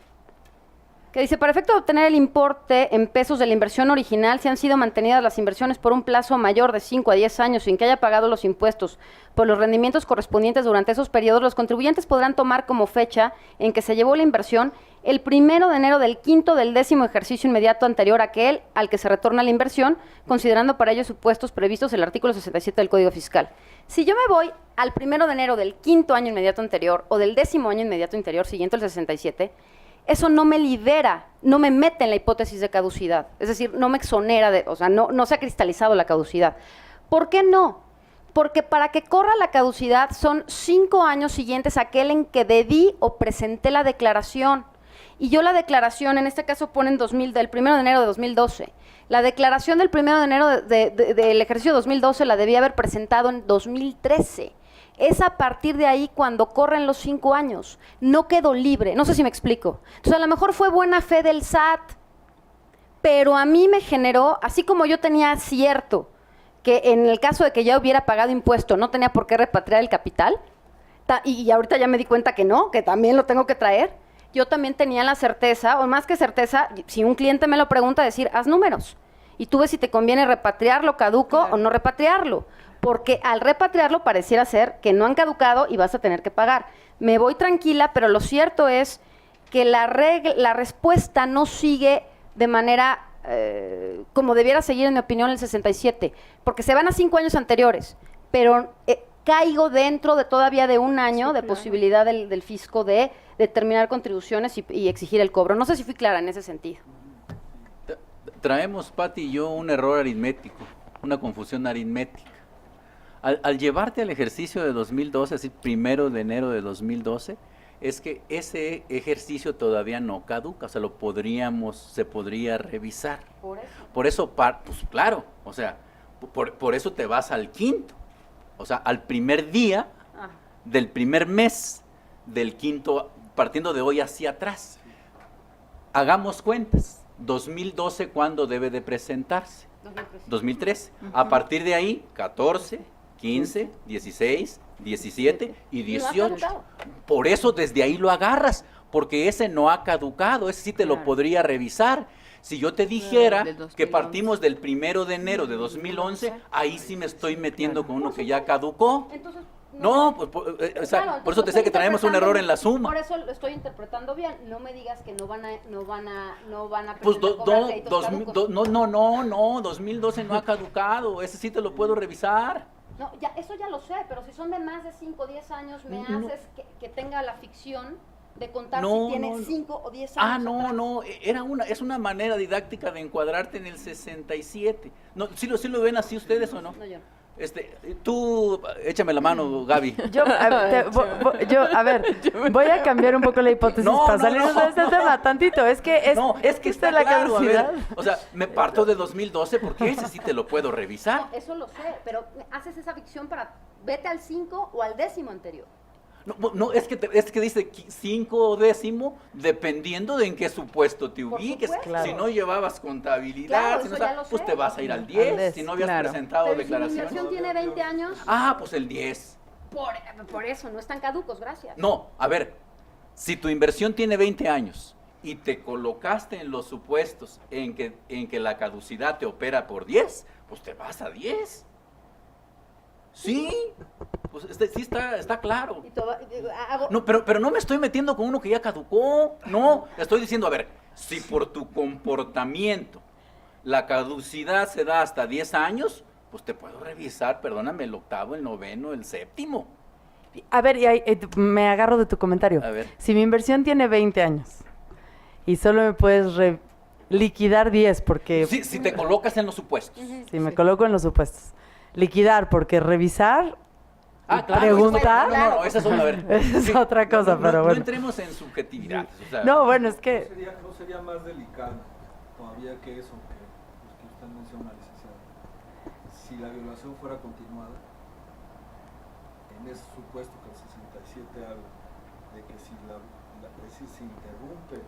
S3: que dice, para efecto de obtener el importe en pesos de la inversión original, si han sido mantenidas las inversiones por un plazo mayor de 5 a 10 años sin que haya pagado los impuestos por los rendimientos correspondientes durante esos periodos, los contribuyentes podrán tomar como fecha en que se llevó la inversión el 1 de enero del quinto del 10º ejercicio inmediato anterior a aquel al que se retorna la inversión, considerando para ellos supuestos previstos en el artículo 67 del Código Fiscal. Si yo me voy al 1 de enero del quinto año inmediato anterior o del 10º año inmediato anterior, siguiente al 67, eso no me libera, no me mete en la hipótesis de caducidad. Es decir, no me exonera, o sea, no se ha cristalizado la caducidad. ¿Por qué no? Porque para que corra la caducidad son 5 años siguientes a aquel en que debí o presenté la declaración. Y yo la declaración, en este caso ponen del 1 de enero de 2012. La declaración del 1 de enero del ejercicio 2012 la debí haber presentado en 2013. Es a partir de ahí cuando corren los 5 años. No quedo libre. No sé si me explico. Entonces, a lo mejor fue buena fe del SAT, pero a mí me generó, así como yo tenía cierto que en el caso de que ya hubiera pagado impuesto no tenía por qué repatriar el capital, y ahorita ya me di cuenta que no, que también lo tengo que traer, yo también tenía la certeza, o más que certeza, si un cliente me lo pregunta, decir, haz números. Y tú ves si te conviene repatriarlo caduco o no repatriarlo. Porque al repatriarlo pareciera ser que no han caducado y vas a tener que pagar. Me voy tranquila, pero lo cierto es que la respuesta no sigue de manera como debiera seguir, en mi opinión, el 67, porque se van a 5 años anteriores, pero caigo dentro de todavía de un año de posibilidad del fisco de determinar contribuciones y exigir el cobro. No sé si fui clara en ese sentido.
S2: Traemos, Pati y yo, un error aritmético, una confusión aritmética. Al llevarte al ejercicio de 2012, así 1 de enero de 2012, es que ese ejercicio todavía no caduca, o sea, se podría revisar. Por eso, pues claro, o sea, por eso te vas al quinto, o sea, al primer día del primer mes del quinto, partiendo de hoy hacia atrás. Hagamos cuentas, 2012, ¿cuándo debe de presentarse? 2013. A partir de ahí, 14, 15, 16, 17 y 18. Por eso desde ahí lo agarras, porque ese no ha caducado, ese sí te lo podría revisar. Si yo te dijera que partimos del 1 de enero de 2011, ahí sí me estoy metiendo con uno que ya caducó.
S3: Entonces,
S2: no, pues por eso te decía que traemos un error en la suma.
S3: Por eso lo estoy interpretando bien. No me digas que no van a
S2: pues
S3: cobrar créditos caducos.
S2: No, 2012 no ha caducado, ese sí te lo puedo revisar.
S3: No, ya, eso ya lo sé, pero si son de más de 5 o 10 años, me haces que tenga la ficción de contar si tiene 5 o 10 años.
S2: Es una manera didáctica de encuadrarte en el 67. No, ¿sí lo ven así ustedes o no?
S3: No, yo.
S2: Tú, échame la mano, Gaby.
S4: Voy a cambiar un poco la hipótesis para salirnos de este tema tantito. Es que
S2: está
S4: la
S2: claro,
S4: caducidad.
S2: O sea, me parto de 2012 porque ese sí te lo puedo revisar.
S3: No, eso lo sé, pero haces esa ficción para vete al 5 o al 10º anterior.
S2: No, es que dice 5 o 10º, dependiendo de en qué supuesto te ubiques.
S4: Claro.
S2: Si no llevas contabilidad, pues te vas a ir al 10, si no habías presentado
S3: pero
S2: declaraciones.
S3: Si mi inversión tiene 20 años.
S2: Pues el 10.
S3: Por eso, no están caducos, gracias.
S2: No, a ver, si tu inversión tiene 20 años y te colocaste en los supuestos en que la caducidad te opera por 10, pues te vas a 10. Sí, pues sí está claro. No, pero no me estoy metiendo con uno que ya caducó. No, estoy diciendo, a ver, si por tu comportamiento la caducidad se da hasta 10 años, pues te puedo revisar, perdóname, el 8º, el 9º, el 7º.
S4: A ver, me agarro de tu comentario.
S2: A ver.
S4: Si mi inversión tiene 20 años y solo me puedes liquidar 10 porque...
S2: Sí, si te colocas en los supuestos.
S4: Si me coloco en los supuestos. Liquidar, porque revisar,
S2: claro,
S4: preguntar...
S2: No, esa es otra, a ver.
S4: Esa es otra cosa, pero bueno.
S2: No entremos en subjetividades. O sea,
S4: no, bueno, es que...
S5: ¿No sería más delicado todavía que eso que usted menciona, licenciado? Si la violación fuera continuada, en ese supuesto que el 67 habla, de que si se interrumpe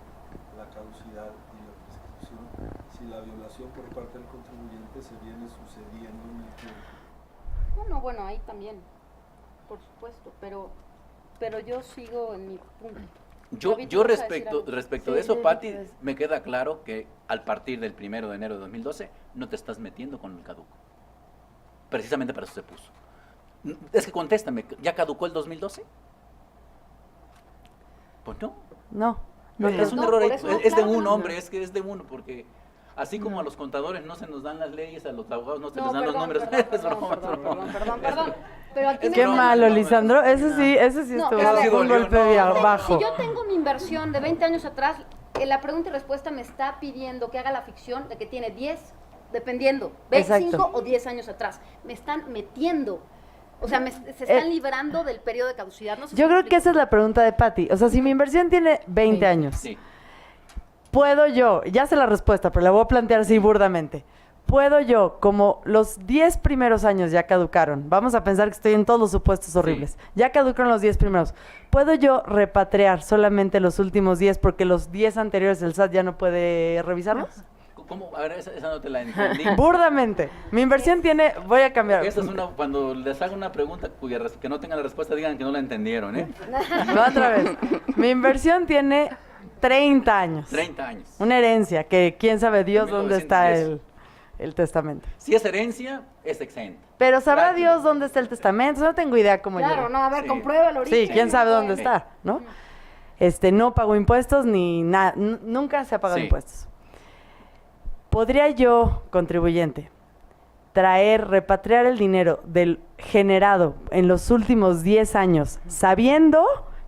S5: la caducidad y la prescripción, si la violación por parte del contribuyente se viene sucediendo en el tiempo.
S3: Bueno, ahí también, por supuesto, pero yo sigo en mi punto.
S2: Yo
S3: David, ¿tú vas a decir
S2: respecto,
S3: algo?
S2: respecto
S4: Sí,
S2: de eso,
S4: sí,
S2: Pati,
S4: pues.
S2: me queda claro que al partir del 1 de enero de 2012 no te estás metiendo con el caduco. Precisamente para eso se puso. Es que contéstame, ¿ya caducó el 2012? Pues no.
S4: No.
S2: Es un
S3: no,
S2: error,
S3: por
S2: ahí,
S3: eso no,
S2: es de
S3: claro que
S2: uno,
S3: no.
S2: hombre, es que es de uno, porque así como a los contadores no se nos dan las leyes, a los abogados no se
S3: No,
S2: les dan los
S3: perdón,
S2: números.
S3: perdón,
S2: Es
S3: perdón,
S2: broma, es
S3: perdón,
S2: broma.
S3: perdón. Pero aquí
S2: Es
S3: me
S4: Qué
S2: broma,
S4: malo,
S2: es broma.
S4: Lisandro. Ese sí
S3: No,
S4: estuvo
S3: pero a ver,
S4: un golpe
S2: dolió, no.
S4: bajo.
S3: Si yo tengo mi inversión de 20 años atrás, la pregunta y respuesta me está pidiendo que haga la ficción de que tiene 10, dependiendo,
S4: Exacto.
S3: 5 o 10 años atrás. Me están metiendo. O sea, se están librando del periodo de caducidad. No sé si
S4: Yo
S3: me
S4: creo que esa
S3: explico.
S4: es la pregunta de Patti. O sea, si mi inversión tiene 20 años,
S2: Sí.
S4: ¿puedo yo? Ya sé la respuesta, pero la voy a plantear así burdamente. ¿Puedo yo, como los 10 primeros años ya caducaron, vamos a pensar que estoy en todos los supuestos horribles, ya caducaron los 10 primeros, ¿puedo yo repatriar solamente los últimos 10 porque los 10 anteriores el SAT ya no puede revisarlos?
S2: ¿Cómo? A ver, esa no te la entendí.
S4: Burdamente. Mi inversión tiene, voy a cambiar.
S2: Esa es una, cuando les hago una pregunta que no tengan la respuesta, digan que no la entendieron, ¿eh?
S4: Va otra vez. Mi inversión tiene 30 años.
S2: 30 años.
S4: Una herencia que quién sabe Dios dónde está
S2: 1910.
S4: el testamento.
S2: Si es herencia, es exenta.
S4: Pero sabrá
S2: Claro.
S4: Dios dónde está el testamento. No tengo idea cómo
S3: Claro,
S4: llegó.
S3: no, a ver,
S2: Sí.
S3: compruébalo ahorita.
S4: Sí, quién sabe dónde
S2: Sí.
S4: está, ¿no? No pago impuestos ni nada. Nunca se ha pagado
S2: Sí.
S4: impuestos. ¿Podría yo, contribuyente, repatriar el dinero del generado en los últimos 10 años, sabiendo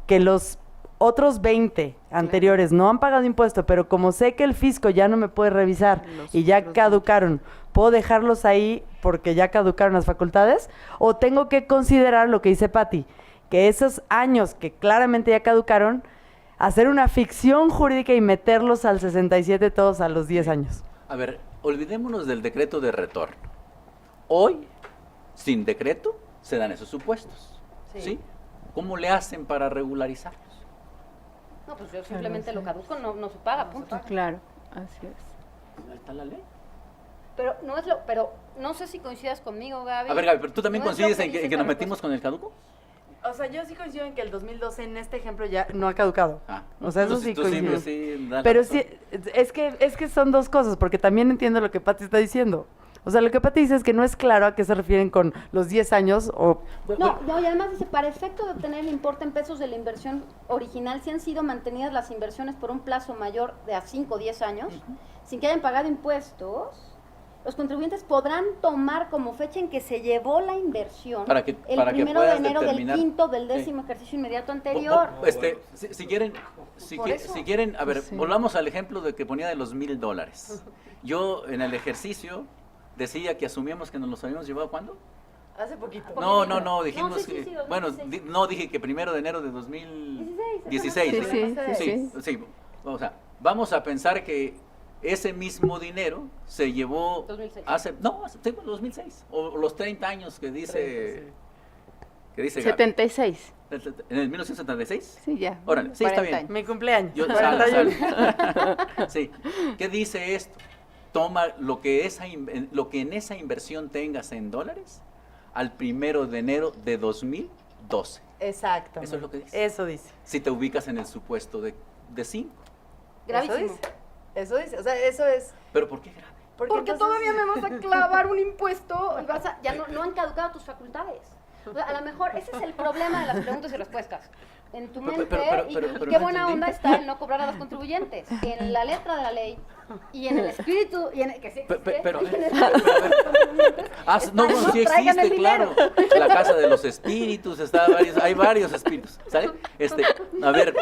S4: que los otros 20 anteriores no han pagado impuesto, pero como sé que el fisco ya no me puede revisar y ya caducaron, ¿puedo dejarlos ahí porque ya caducaron las facultades? ¿O tengo que considerar lo que dice Patti, que esos años que claramente ya caducaron, hacer una ficción jurídica y meterlos al 67 todos a los 10 años?
S2: A ver, olvidémonos del decreto de retorno. Hoy, sin decreto, se dan esos supuestos. ¿Sí? ¿Cómo le hacen para regularizarlos?
S3: No, pues yo simplemente lo caduco, no se paga, punto.
S1: Claro, así es.
S2: Ahí está la ley.
S3: Pero no sé si coincidas conmigo, Gaby.
S2: A ver, Gaby, pero tú también
S3: No es lo
S2: coincides
S3: que
S2: en que,
S3: dice
S2: en que
S3: la
S2: nos metimos con el caduco.
S4: O sea, yo sí coincido en que el 2012 en este ejemplo ya no ha caducado.
S2: Ah,
S4: O sea, eso
S2: tú
S4: sí
S2: tú
S4: coincido.
S2: sí, da la
S4: Pero
S2: razón.
S4: sí, es que son dos cosas, porque también entiendo lo que Pati está diciendo. O sea, lo que Pati dice es que no es claro a qué se refieren con los 10 años o...
S3: No, y además dice, para efecto de obtener el importe en pesos de la inversión original, si han sido mantenidas las inversiones por un plazo mayor de a 5 o 10 años, sin que hayan pagado impuestos, los contribuyentes podrán tomar como fecha en que se llevó la inversión
S2: Para que
S3: el 1 de
S2: puedas
S3: enero del
S2: determinar-
S3: quinto del
S2: Sí.
S3: 10º ejercicio inmediato anterior.
S2: Si quieren,
S3: Por eso.
S2: si quieren, a ver,
S1: Sí.
S2: volvamos al ejemplo de que ponía de los $1,000. Yo en el ejercicio decía que asumíamos que nos los habíamos llevado ¿cuándo?
S4: Hace poquito.
S2: No, dijimos
S3: No, sí,
S2: que,
S3: sí, sí,
S2: bueno,
S3: 2016.
S2: no dije que 1 de enero de 2016.
S1: Sí,
S2: ¿sí?
S1: sí.
S2: Sí, o sea, vamos a pensar que ese mismo dinero se llevó
S3: 2006.
S2: hace 2006 o los 30 años que dice Gaby.
S1: 76.
S2: ¿En el 1976?
S1: Sí, ya.
S2: Órale, sí, está
S1: 40
S2: bien.
S1: años.
S4: Mi cumpleaños.
S2: Yo,
S4: 41.
S2: Sí. ¿Qué dice esto? Toma lo que en esa inversión tengas en dólares al 1 de enero de 2012.
S4: Exacto.
S2: Eso es lo que dice.
S4: Eso dice.
S2: Si te ubicas en el supuesto de 5.
S3: Gravísimo.
S4: Eso dice. O sea, eso es...
S2: ¿Pero por qué grave?
S3: Porque
S4: entonces-
S3: todavía me vas a clavar un impuesto y ya no han caducado tus facultades. O sea, a lo mejor ese es el problema de las preguntas y respuestas. En tu
S2: Pero-
S3: mente,
S2: pero
S3: qué
S2: no
S3: buena
S2: entendí.
S3: onda está el no cobrar a los contribuyentes. En la letra de la ley y en el espíritu, y en el, que sí existe,
S2: Pero-
S3: y en el
S2: pero-
S3: espíritu de los contribuyentes,
S2: No,
S3: está,
S2: bueno, sí
S3: traigan el
S2: existe, claro.
S3: dinero.
S2: La casa de los espíritus, hay varios espíritus, ¿sale? A ver,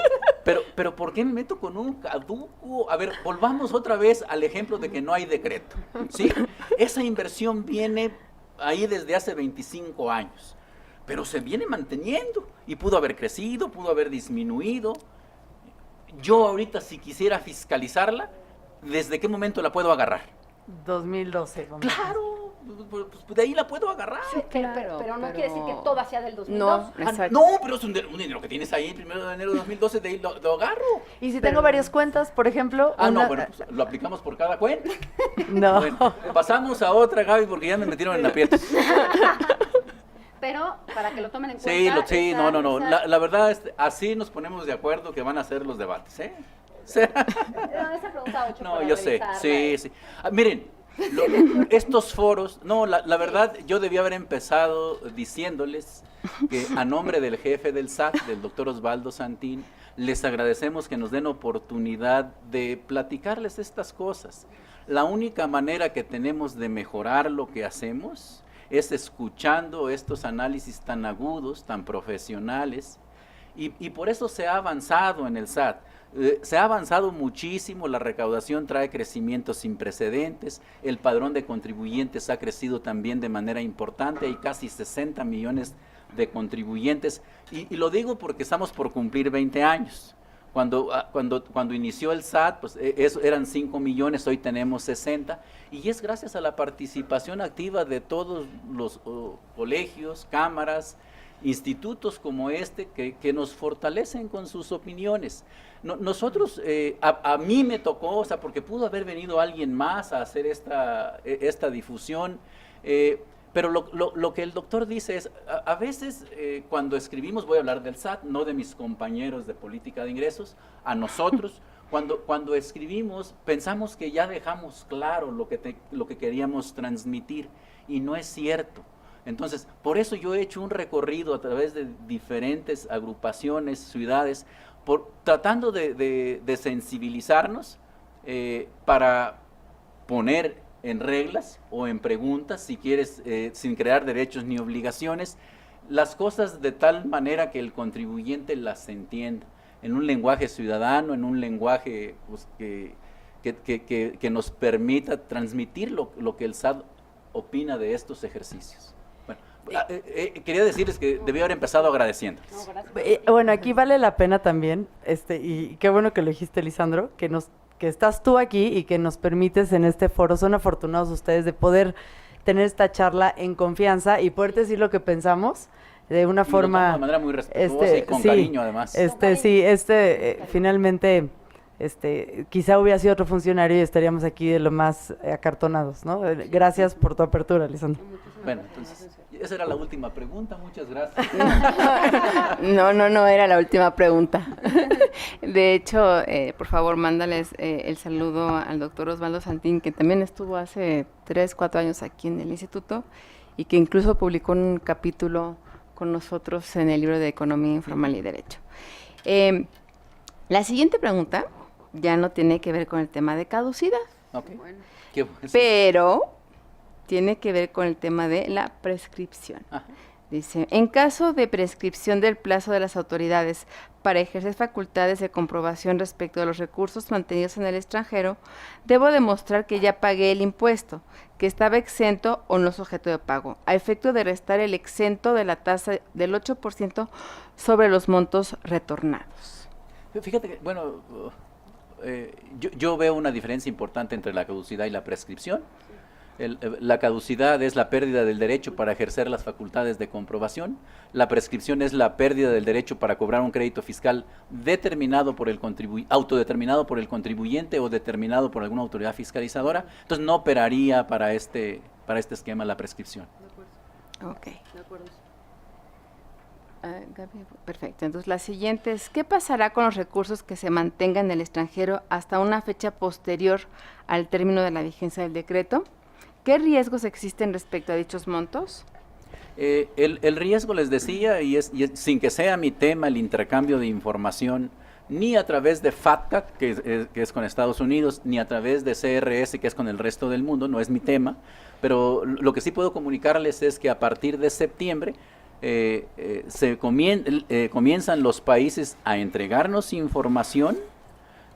S2: pero ¿por qué me meto con un caduco? A ver, volvamos otra vez al ejemplo de que no hay decreto, ¿sí? Esa inversión viene ahí desde hace 25 años, pero se viene manteniendo y pudo haber crecido, pudo haber disminuido. Yo ahorita si quisiera fiscalizarla, ¿desde qué momento la puedo agarrar?
S4: 2012. vamos a decir.
S2: Claro, pues de ahí la puedo agarrar.
S3: Pero no quiere decir que todo sea del 2002.
S1: No,
S2: Ah,
S1: exacto.
S2: no, pero es un dinero que tienes ahí el 1 de enero de 2012, de ahí lo agarro.
S4: Y si tengo varias cuentas, por ejemplo...
S2: Ah, no,
S4: una-
S2: bueno, pues lo aplicamos por cada cuenta.
S4: No.
S2: Bueno, pasamos a otra, Gaby, porque ya me metieron en aprietos.
S3: Pero para que lo tomen en
S2: Sí,
S3: cuenta.
S2: sí,
S3: esa-
S2: no.
S3: esa-
S2: La verdad, así nos ponemos de acuerdo que van a ser los debates, ¿eh? O sea,
S3: esa pregunta 8
S2: no,
S3: para
S2: yo sé,
S3: revisarla.
S2: sí. Miren, estos foros, no, la verdad, yo debía haber empezado diciéndoles que a nombre del jefe del SAT, del doctor Osvaldo Santín, les agradecemos que nos den oportunidad de platicarles estas cosas. La única manera que tenemos de mejorar lo que hacemos es escuchando estos análisis tan agudos, tan profesionales, y por eso se ha avanzado en el SAT. Se ha avanzado muchísimo, la recaudación trae crecimientos sin precedentes, el padrón de contribuyentes ha crecido también de manera importante, hay casi 60 millones de contribuyentes, y lo digo porque estamos por cumplir 20 años. Cuando inició el SAT, pues eran 5 millones, hoy tenemos 60, y es gracias a la participación activa de todos los colegios, cámaras, institutos como este que nos fortalecen con sus opiniones. Nosotros, a mí me tocó, o sea, porque pudo haber venido alguien más a hacer esta difusión, pero lo que el doctor dice es, a veces cuando escribimos, voy a hablar del SAT, no de mis compañeros de política de ingresos, a nosotros, cuando escribimos, pensamos que ya dejamos claro lo que queríamos transmitir, y no es cierto. Entonces, por eso yo he hecho un recorrido a través de diferentes agrupaciones, ciudades, tratando de sensibilizarnos para poner en reglas o en preguntas, si quieres, sin crear derechos ni obligaciones, las cosas de tal manera que el contribuyente las entienda, en un lenguaje ciudadano, en un lenguaje pues, que nos permita transmitir lo que el SAT opina de estos ejercicios. Quería decirles que debí haber empezado agradeciendo.
S3: No, gracias.
S4: Bueno, aquí vale la pena también, y qué bueno que lo dijiste, Lisandro, que estás tú aquí y que nos permites en este foro. Son afortunados ustedes de poder tener esta charla en confianza y poder decir lo que pensamos de una forma
S2: de manera muy respetuosa y con cariño, además.
S4: Finalmente, quizá hubiera sido otro funcionario y estaríamos aquí de lo más acartonados, ¿no? Gracias por tu apertura, Lisandro.
S2: Bueno, entonces, esa era la última pregunta, muchas gracias.
S1: No era la última pregunta. De hecho, por favor, mándales el saludo al doctor Osvaldo Santín, que también estuvo hace 3, 4 años aquí en el instituto y que incluso publicó un capítulo con nosotros en el libro de Economía Informal y Derecho. La siguiente pregunta ya no tiene que ver con el tema de caducidad,
S2: Okay.
S3: Bueno.
S2: Qué bueno.
S1: pero tiene que ver con el tema de la prescripción.
S2: Ajá.
S1: Dice, en caso de prescripción del plazo de las autoridades para ejercer facultades de comprobación respecto de los recursos mantenidos en el extranjero, debo demostrar que ya pagué el impuesto, que estaba exento o no sujeto de pago, a efecto de restar el exento de la tasa del 8% sobre los montos retornados.
S2: Fíjate que, bueno, yo veo una diferencia importante entre la caducidad y la prescripción. La caducidad es la pérdida del derecho para ejercer las facultades de comprobación. La prescripción es la pérdida del derecho para cobrar un crédito fiscal determinado por el autodeterminado por el contribuyente o determinado por alguna autoridad fiscalizadora. Entonces no operaría para este esquema la prescripción.
S1: Ok.
S3: De acuerdo.
S1: Gaby, perfecto. Entonces la siguiente es, ¿qué pasará con los recursos que se mantengan en el extranjero hasta una fecha posterior al término de la vigencia del decreto? ¿Qué riesgos existen respecto a dichos montos?
S2: El riesgo, les decía, y es sin que sea mi tema el intercambio de información, ni a través de FATCA, que es con Estados Unidos, ni a través de CRS, que es con el resto del mundo, no es mi tema, pero lo que sí puedo comunicarles es que a partir de septiembre comienzan los países a entregarnos información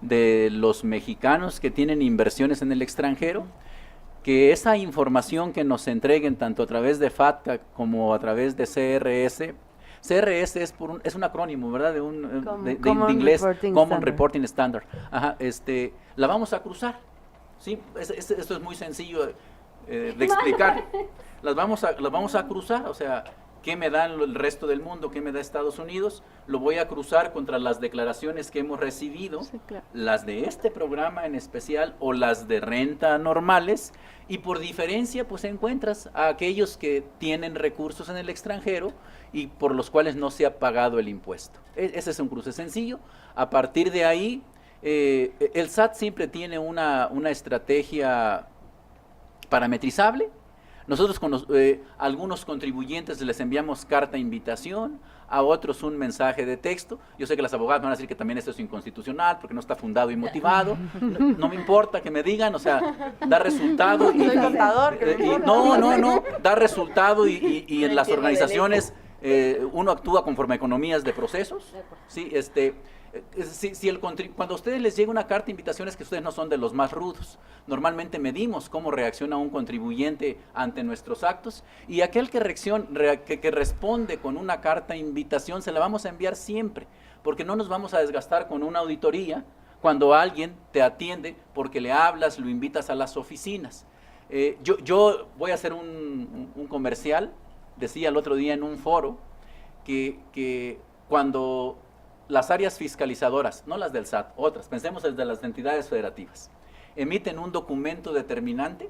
S2: de los mexicanos que tienen inversiones en el extranjero, que esa información que nos entreguen tanto a través de FATCA como a través de CRS, CRS es un acrónimo, ¿verdad? De inglés, Common Reporting Standard. Ajá, la vamos a cruzar, ¿sí? Esto es muy sencillo de explicar. Las vamos a cruzar, o sea, ¿Qué me da el resto del mundo? ¿Qué me da Estados Unidos? Lo voy a cruzar contra las declaraciones que hemos recibido,
S1: Sí, claro.
S2: las de este programa en especial o las de renta normales, y por diferencia pues encuentras a aquellos que tienen recursos en el extranjero y por los cuales no se ha pagado el impuesto. Ese es un cruce sencillo. A partir de ahí, el SAT siempre tiene una estrategia parametrizable. Nosotros con algunos contribuyentes les enviamos carta invitación, a otros un mensaje de texto. Yo sé que las abogadas van a decir que también esto es inconstitucional porque no está fundado y motivado. No me importa que me digan, o sea, da resultado.
S4: Soy contador, que me importa.
S2: No, da resultado y en las organizaciones uno actúa conforme a economías de procesos. Sí, cuando a ustedes les llega una carta de invitación es que ustedes no son de los más rudos. Normalmente medimos cómo reacciona un contribuyente ante nuestros actos y aquel que responde con una carta de invitación se la vamos a enviar siempre, porque no nos vamos a desgastar con una auditoría cuando alguien te atiende porque le hablas, lo invitas a las oficinas. Yo voy a hacer un comercial. Decía el otro día en un foro que cuando las áreas fiscalizadoras, no las del SAT, otras, pensemos en las entidades federativas, emiten un documento determinante,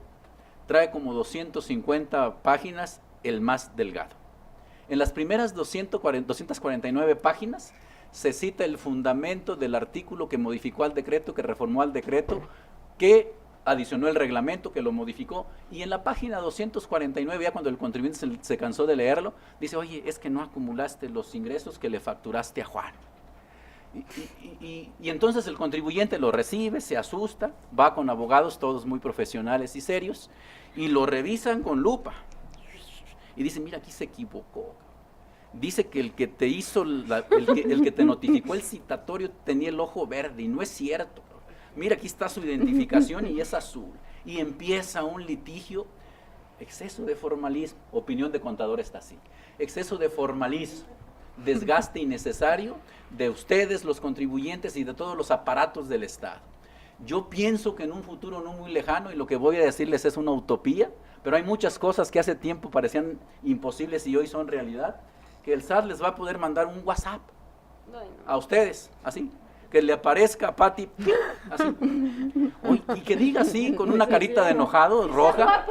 S2: trae como 250 páginas el más delgado. En las primeras 249 páginas se cita el fundamento del artículo que modificó al decreto, que reformó al decreto, que adicionó el reglamento, que lo modificó, y en la página 249, ya cuando el contribuyente se cansó de leerlo, dice, oye, es que no acumulaste los ingresos que le facturaste a Juan. Y entonces el contribuyente lo recibe, se asusta, va con abogados todos muy profesionales y serios, y lo revisan con lupa. Y dicen, mira, aquí se equivocó. Dice que el que te hizo, el que te notificó el citatorio tenía el ojo verde, y no es cierto. Mira, aquí está su identificación y es azul. Y empieza un litigio. Exceso de formalismo, opinión de contador está así. Exceso de formalismo, desgaste innecesario de ustedes, los contribuyentes, y de todos los aparatos del Estado. Yo pienso que en un futuro no muy lejano, y lo que voy a decirles es una utopía, pero hay muchas cosas que hace tiempo parecían imposibles y hoy son realidad, que el SAT les va a poder mandar un WhatsApp a ustedes, así, que le aparezca a Pati, así, y que diga así, con una carita de enojado, roja.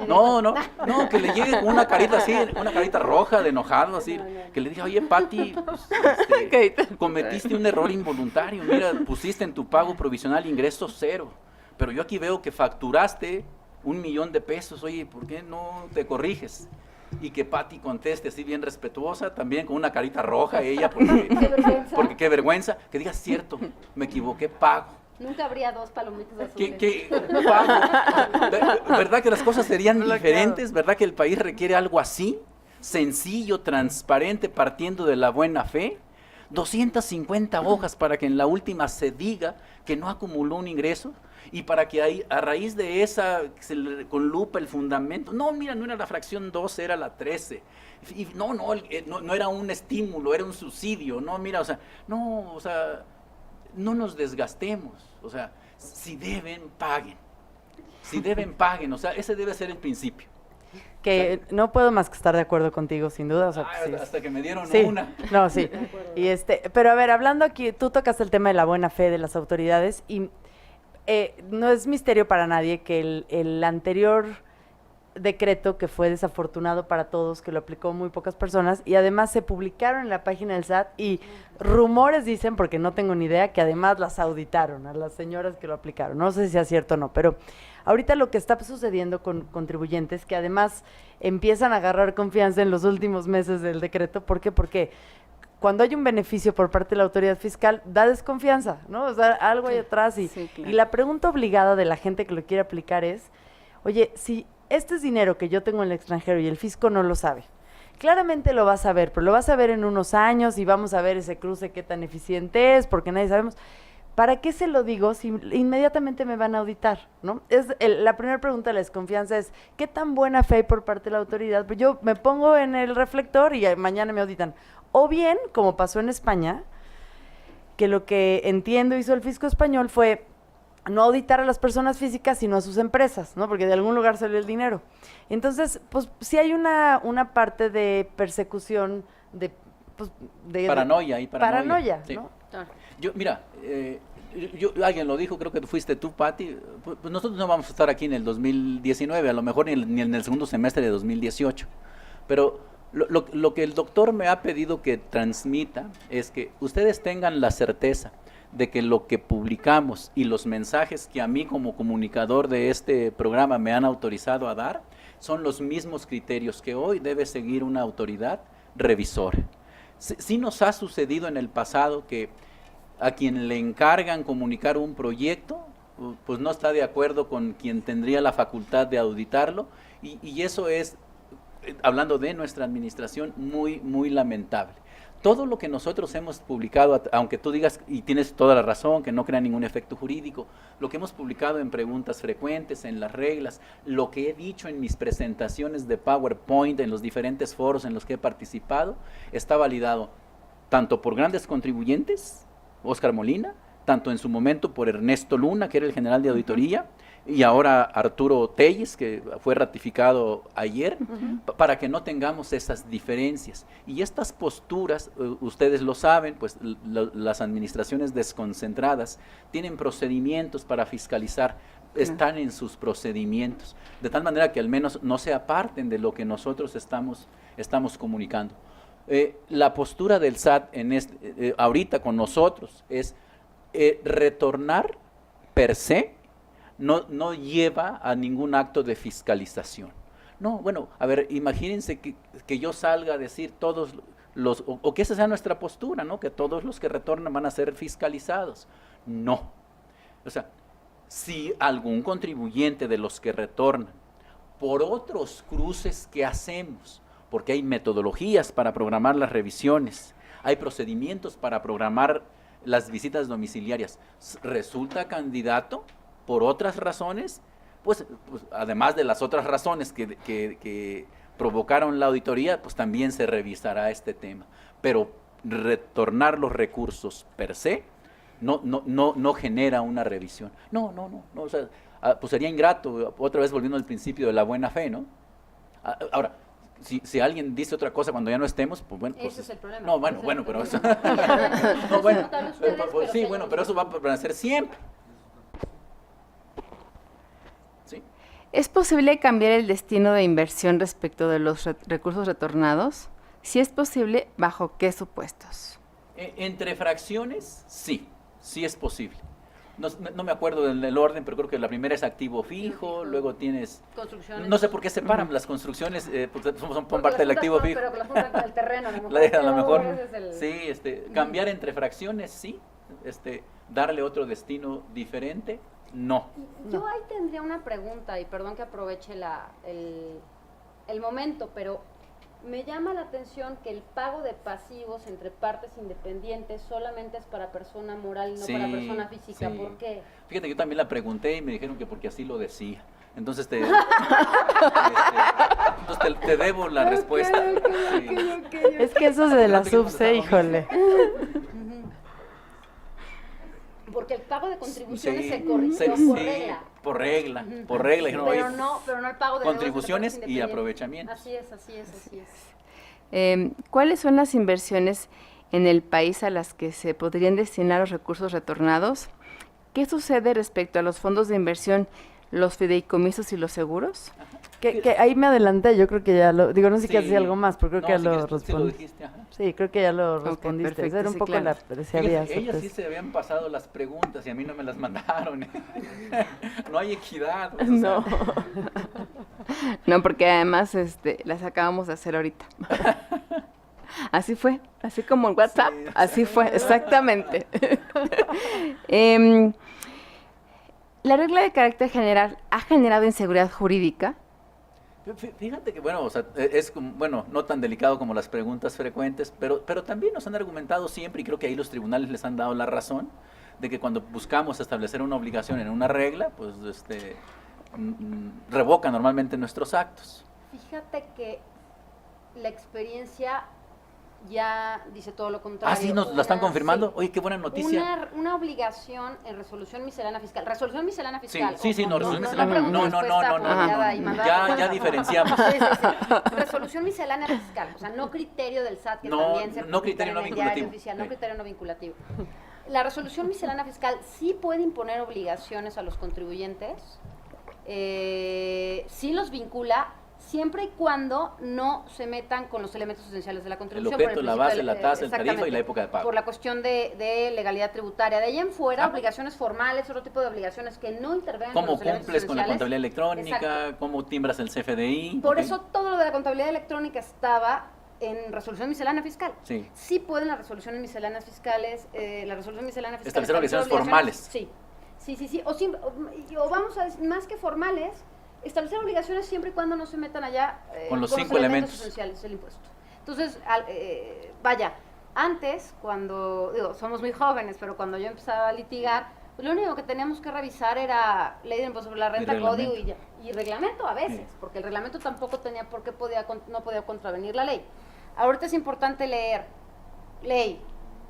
S2: No, que le llegue una carita así, una carita roja de enojado, así, que le diga, oye, Pati, pues, cometiste un error involuntario, mira, pusiste en tu pago provisional ingreso 0, pero yo aquí veo que facturaste 1 millón de pesos, oye, ¿por qué no te corriges? Y que Pati conteste así bien respetuosa, también con una carita roja ella, porque qué vergüenza, que diga, cierto, me equivoqué, pago.
S3: Nunca habría 2 palomitas azules.
S2: ¿Qué pago? ¿Verdad que las cosas serían diferentes? ¿Verdad que el país requiere algo así? Sencillo, transparente, partiendo de la buena fe. 250 hojas para que en la última se diga que no acumuló un ingreso. Y para que ahí, a raíz de esa, con lupa el fundamento, no, mira, no era la fracción 12, era la 13, y no era un estímulo, era un subsidio, no, mira, o sea, no nos desgastemos, o sea, si deben, paguen, o sea, ese debe ser el principio.
S4: Que no puedo más que estar de acuerdo contigo, sin duda. O sea, sí,
S2: hasta que me dieron
S4: sí,
S2: una.
S4: No, sí. Y pero a ver, hablando aquí, tú tocaste el tema de la buena fe de las autoridades y no es misterio para nadie que el anterior decreto, que fue desafortunado para todos, que lo aplicó muy pocas personas, y además se publicaron en la página del SAT y rumores dicen, porque no tengo ni idea, que además las auditaron a las señoras que lo aplicaron. No sé si sea cierto o no, pero ahorita lo que está sucediendo con contribuyentes, que además empiezan a agarrar confianza en los últimos meses del decreto. ¿Por qué? Porque cuando hay un beneficio por parte de la autoridad fiscal, da desconfianza, ¿no? O sea, algo hay atrás. Y la pregunta obligada de la gente que lo quiere aplicar es, oye, si este es dinero que yo tengo en el extranjero y el fisco no lo sabe, claramente lo vas a ver, pero lo vas a ver en unos años y vamos a ver ese cruce qué tan eficiente es, porque nadie sabemos. ¿Para qué se lo digo si inmediatamente me van a auditar, ¿no? La primera pregunta de la desconfianza es, ¿qué tan buena fe hay por parte de la autoridad? Pues yo me pongo en el reflector y mañana me auditan. O bien, como pasó en España, que lo que entiendo hizo el fisco español fue, no auditar a las personas físicas, sino a sus empresas, ¿no? Porque de algún lugar salió el dinero. Entonces, pues sí hay una parte de persecución, de... Pues,
S2: paranoia y
S4: paranoia,
S2: sí.
S4: ¿no?
S2: Yo, mira, alguien lo dijo, creo que fuiste tú, Pati, pues nosotros no vamos a estar aquí en el 2019, a lo mejor ni en el segundo semestre de 2018, pero lo que el doctor me ha pedido que transmita es que ustedes tengan la certeza de que lo que publicamos y los mensajes que a mí como comunicador de este programa me han autorizado a dar son los mismos criterios que hoy debe seguir una autoridad revisora. Sí nos ha sucedido en el pasado que a quien le encargan comunicar un proyecto, pues no está de acuerdo con quien tendría la facultad de auditarlo, y eso es, hablando de nuestra administración, muy, muy lamentable. Todo lo que nosotros hemos publicado, aunque tú digas, y tienes toda la razón, que no crea ningún efecto jurídico, lo que hemos publicado en preguntas frecuentes, en las reglas, lo que he dicho en mis presentaciones de PowerPoint, en los diferentes foros en los que he participado, está validado tanto por grandes contribuyentes, Óscar Molina, tanto en su momento por Ernesto Luna, que era el general de auditoría, y ahora Arturo Telles, que fue ratificado ayer, para que no tengamos esas diferencias. Y estas posturas, ustedes lo saben, pues las administraciones desconcentradas tienen procedimientos para fiscalizar, están en sus procedimientos, de tal manera que al menos no se aparten de lo que nosotros estamos comunicando. La postura del SAT ahorita con nosotros es retornar per se, no lleva a ningún acto de fiscalización. No, bueno, a ver, imagínense que yo salga a decir todos o que esa sea nuestra postura, ¿no? Que todos los que retornan van a ser fiscalizados. No. O sea, si algún contribuyente de los que retornan, por otros cruces que hacemos, porque hay metodologías para programar las revisiones, hay procedimientos para programar las visitas domiciliarias, resulta candidato por otras razones, pues además de las otras razones que provocaron la auditoría, pues también se revisará este tema. Pero retornar los recursos per se no genera una revisión. No, o sea, pues sería ingrato, otra vez volviendo al principio de la buena fe, ¿no? Ahora, si alguien dice otra cosa cuando ya no estemos, pues bueno. Pues,
S3: ese es el problema.
S2: No, bueno, pero eso. No, bueno, pues, sí, bueno, pero eso va a permanecer siempre. ¿Sí?
S1: ¿Es posible cambiar el destino de inversión respecto de los recursos retornados? Si es posible, ¿bajo qué supuestos?
S2: Entre fracciones, sí es posible. No me acuerdo del orden, pero creo que la primera es activo fijo, luego tienes...
S3: Construcciones.
S2: No sé por qué separan las construcciones, pues son parte del activo fijo.
S3: Pero que las juntan con el terreno, a
S2: A lo mejor,
S3: ese es el...
S2: sí, cambiar entre fracciones, sí, darle otro destino diferente, no.
S3: Yo ahí tendría una pregunta, y perdón que aproveche el momento, pero me llama la atención que el pago de pasivos entre partes independientes solamente es para persona moral y no para persona física.
S2: Sí.
S3: ¿Por qué?
S2: Fíjate, yo también la pregunté y me dijeron que porque así lo decía. Entonces te debo la respuesta. Sí.
S4: Es que eso es de la subse, híjole.
S3: Porque el pago de contribuciones
S2: Sí,
S3: se corrigió
S2: sí,
S3: por regla.
S2: por regla. Dijeron,
S3: Pero
S2: oye,
S3: no el pago de
S2: contribuciones
S3: deudas entre partes
S2: y
S3: independientes.
S2: aprovechamientos.
S3: Así es.
S1: ¿Cuáles son las inversiones en el país a las que se podrían destinar los recursos retornados? ¿Qué sucede respecto a los fondos de inversión, los fideicomisos y los seguros?
S4: Que ahí me adelanté, yo creo que ya lo... Digo, no sé si
S2: Sí.
S4: quieres decir algo más, pero creo
S2: No,
S4: que ya
S2: si
S4: lo
S2: quieres, sí lo
S4: respondí.
S2: dijiste, ajá.
S4: Sí, creo que ya lo
S1: Ok,
S4: respondiste.
S1: perfecto,
S4: Era un
S1: sí,
S4: poco
S1: claro.
S4: si había
S2: Fíjate, ellas sí
S4: sorpresa.
S2: se habían pasado las preguntas y a mí no me las mandaron. No hay equidad. pues,
S1: No. No, porque además las acabamos de hacer ahorita. Así fue, así como en WhatsApp,
S2: Sí,
S1: así fue, exactamente. La regla de carácter general ha generado inseguridad jurídica.
S2: Fíjate que, bueno, o sea, es como, bueno, no tan delicado como las preguntas frecuentes, pero también nos han argumentado siempre, y creo que ahí los tribunales les han dado la razón, de que cuando buscamos establecer una obligación en una regla, pues revoca normalmente nuestros actos.
S3: Fíjate que la experiencia ya dice todo lo contrario.
S2: Ah, sí, nos la están confirmando.
S3: Sí.
S2: Oye, qué buena noticia.
S3: Una obligación en resolución miscelánea fiscal. Resolución miscelánea fiscal.
S2: No, resolución
S3: no,
S2: miscelánea.
S3: no,
S2: Ya diferenciamos.
S3: Sí. Resolución miscelánea fiscal, o sea, no criterio del SAT, que también se
S2: no criterio no
S3: publica en el diario
S2: vinculativo.
S3: oficial, no criterio no vinculativo. La resolución miscelánea fiscal sí puede imponer obligaciones a los contribuyentes, sí los vincula, siempre y cuando no se metan con los elementos esenciales de la contribución.
S2: El objeto,
S3: por
S2: la
S3: principio
S2: base, la tasa, el tarifa y la época de pago.
S3: Por la cuestión de legalidad tributaria. De ahí en fuera, obligaciones formales, otro tipo de obligaciones que no intervengan con
S2: ¿Cómo
S3: los elementos
S2: cumples con la
S3: esenciales.
S2: contabilidad electrónica?
S3: Exacto.
S2: ¿Cómo timbras el CFDI?
S3: Por
S2: Ok.
S3: eso todo lo de la contabilidad electrónica estaba en resolución miscelánea fiscal.
S2: Sí.
S3: Pueden las resoluciones misceláneas fiscales, la resolución miscelánea fiscal.
S2: Establecer obligaciones formales.
S3: Sí. O vamos a decir, más que formales, establecer obligaciones siempre y cuando no se metan allá
S2: con los 5 elementos
S3: esenciales del impuesto. Entonces, antes, somos muy jóvenes, pero cuando yo empezaba a litigar, pues lo único que teníamos que revisar era ley del impuesto sobre la renta, código y reglamento a veces, porque el reglamento tampoco tenía por qué no podía contravenir la ley. Ahorita es importante leer ley,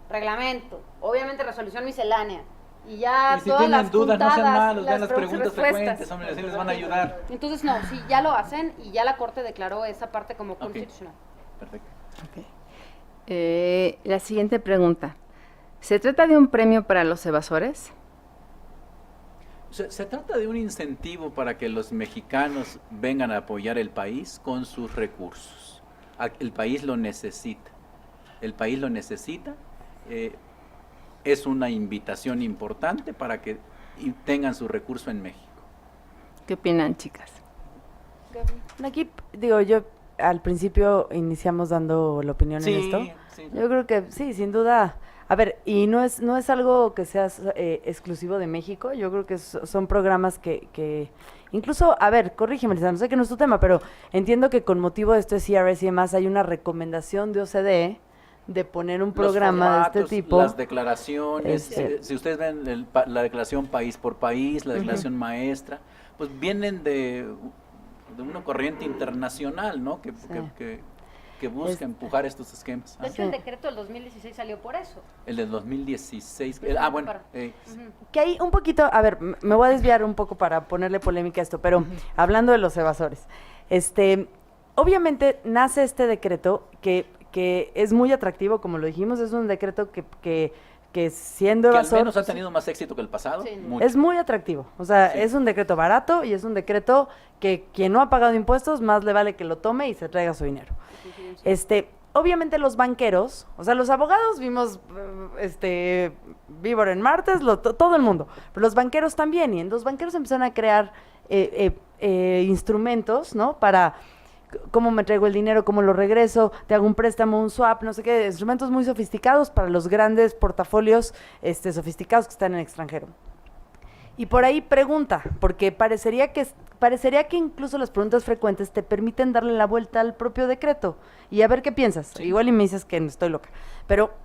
S3: reglamento, obviamente resolución miscelánea, y ya
S2: y si
S3: todas
S2: tienen
S3: las
S2: dudas, no sean
S3: juntadas,
S2: malos, vean las preguntas
S3: respuestas.
S2: frecuentes, hombre, así les van a ayudar.
S3: Entonces, no, sí, ya lo hacen y ya la Corte declaró esa parte como constitucional.
S2: Perfecto.
S1: La siguiente pregunta. ¿Se trata de un premio para los evasores?
S2: Se trata de un incentivo para que los mexicanos vengan a apoyar el país con sus recursos. El país lo necesita. El país lo necesita. Es una invitación importante para que tengan su recurso en México.
S1: ¿Qué opinan, chicas?
S4: Aquí, digo, yo al principio iniciamos dando la opinión en esto.
S2: Sí.
S4: Yo creo que sí, sin duda. A ver, y no es algo que sea exclusivo de México. Yo creo que son programas que incluso, a ver, corrígeme, Lisandro, sé que no es tu tema, pero entiendo que con motivo de este CRS y demás hay una recomendación de OCDE de poner un programa
S2: formatos,
S4: de este tipo.
S2: Las declaraciones, si ustedes ven la declaración país por país, la declaración maestra, pues vienen de una corriente internacional, ¿no? Que busca empujar estos esquemas.
S3: De hecho, el decreto del 2016 salió por eso.
S2: El del 2016. Bueno.
S4: Que hay un poquito, a ver, me voy a desviar un poco para ponerle polémica a esto, pero hablando de los evasores, obviamente nace este decreto que es muy atractivo, como lo dijimos, es un decreto que siendo evasor...
S2: Que al menos ha tenido más éxito que el pasado.
S3: Sí.
S2: Mucho.
S4: Es muy atractivo, o sea,
S2: Sí.
S4: es un decreto barato y es un decreto que quien no ha pagado impuestos, más le vale que lo tome y se traiga su dinero. Obviamente los banqueros, o sea, los abogados vimos Víbora en martes, todo el mundo, pero los banqueros también, y los banqueros empezaron a crear instrumentos, ¿no? Para cómo me traigo el dinero, cómo lo regreso, te hago un préstamo, un swap, no sé qué, instrumentos muy sofisticados para los grandes portafolios sofisticados que están en el extranjero. Y por ahí pregunta, porque parecería que incluso las preguntas frecuentes te permiten darle la vuelta al propio decreto y a ver qué piensas.
S2: Sí.
S4: Igual y me dices que estoy loca. Pero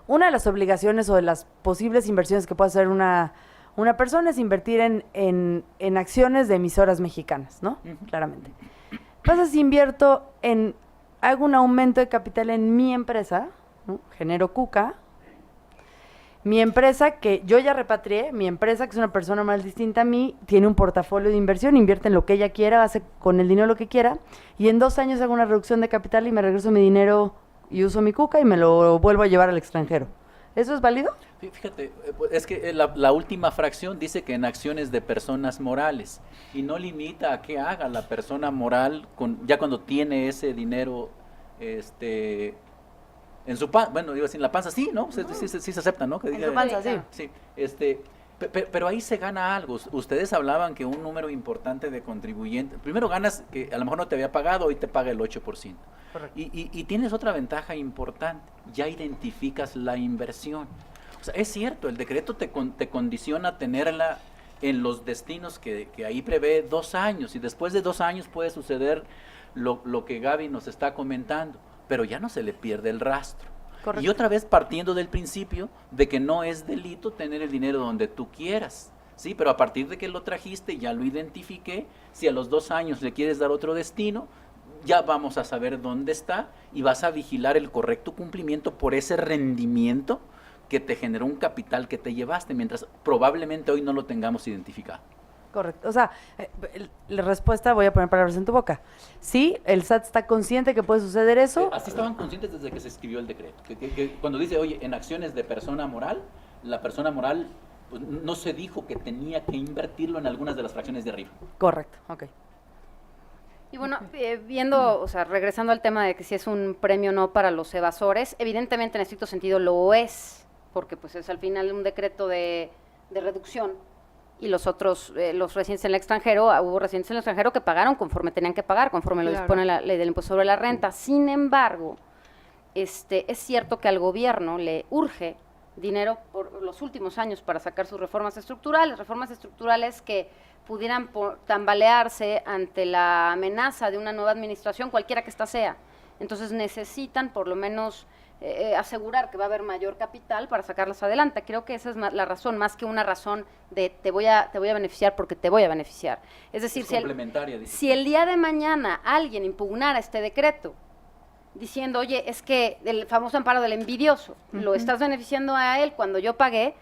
S4: una de las obligaciones o de las posibles inversiones que puede hacer una persona es invertir en acciones de emisoras mexicanas, ¿no?
S2: Ujú.
S4: Claramente. Pasa si invierto hago un aumento de capital en mi empresa, ¿no? Genero cuca. Mi empresa, que yo ya repatrié, mi empresa, que es una persona más distinta a mí, tiene un portafolio de inversión, invierte en lo que ella quiera, hace con el dinero lo que quiera, y en 2 años hago una reducción de capital y me regreso mi dinero y uso mi cuca y me lo vuelvo a llevar al extranjero. ¿Eso es válido?
S2: Fíjate, es que la última fracción dice que en acciones de personas morales y no limita a qué haga la persona moral ya cuando tiene ese dinero en su panza, bueno, digo así, en la panza, sí, ¿no? Sí se acepta, ¿no? Que
S4: En
S2: diga-
S4: su panza, sí.
S2: Sí, pero ahí se gana algo. Ustedes hablaban que un número importante de contribuyentes, primero ganas que a lo mejor no te había pagado, hoy te paga el 8%.
S4: Correcto.
S2: Y tienes otra ventaja importante, ya identificas la inversión. O sea, es cierto, el decreto te condiciona a tenerla en los destinos que ahí prevé 2 años, y después de 2 años puede suceder lo que Gaby nos está comentando, pero ya no se le pierde el rastro.
S4: Correcto.
S2: Y otra vez partiendo del principio de que no es delito tener el dinero donde tú quieras, ¿sí? Pero a partir de que lo trajiste, ya lo identifiqué, si a los 2 años le quieres dar otro destino, ya vamos a saber dónde está y vas a vigilar el correcto cumplimiento por ese rendimiento que te generó un capital que te llevaste, mientras probablemente hoy no lo tengamos identificado.
S4: Correcto. O sea, la respuesta, voy a poner palabras en tu boca. Sí, el SAT está consciente que puede suceder eso.
S2: Así estaban conscientes desde que se escribió el decreto. Que cuando dice, oye, en acciones de persona moral, la persona moral pues, no se dijo que tenía que invertirlo en algunas de las fracciones de arriba.
S4: Correcto, ok.
S3: Y bueno, viendo, o sea, regresando al tema de que si es un premio o no para los evasores, evidentemente en estricto sentido lo es, porque pues es al final un decreto de reducción y los otros, los residentes en el extranjero, hubo residentes en el extranjero que pagaron conforme tenían que pagar, conforme lo dispone la ley del impuesto sobre la renta. Sin embargo, es cierto que al gobierno le urge dinero por los últimos años para sacar sus reformas estructurales que pudieran tambalearse ante la amenaza de una nueva administración, cualquiera que ésta sea. Entonces necesitan por lo menos asegurar que va a haber mayor capital para sacarlas adelante. Creo que esa es la razón, más que una razón de te voy a beneficiar porque te voy a beneficiar. Es decir, si el día de mañana alguien impugnara este decreto diciendo, oye, es que el famoso amparo del envidioso, lo estás beneficiando a él cuando yo pagué,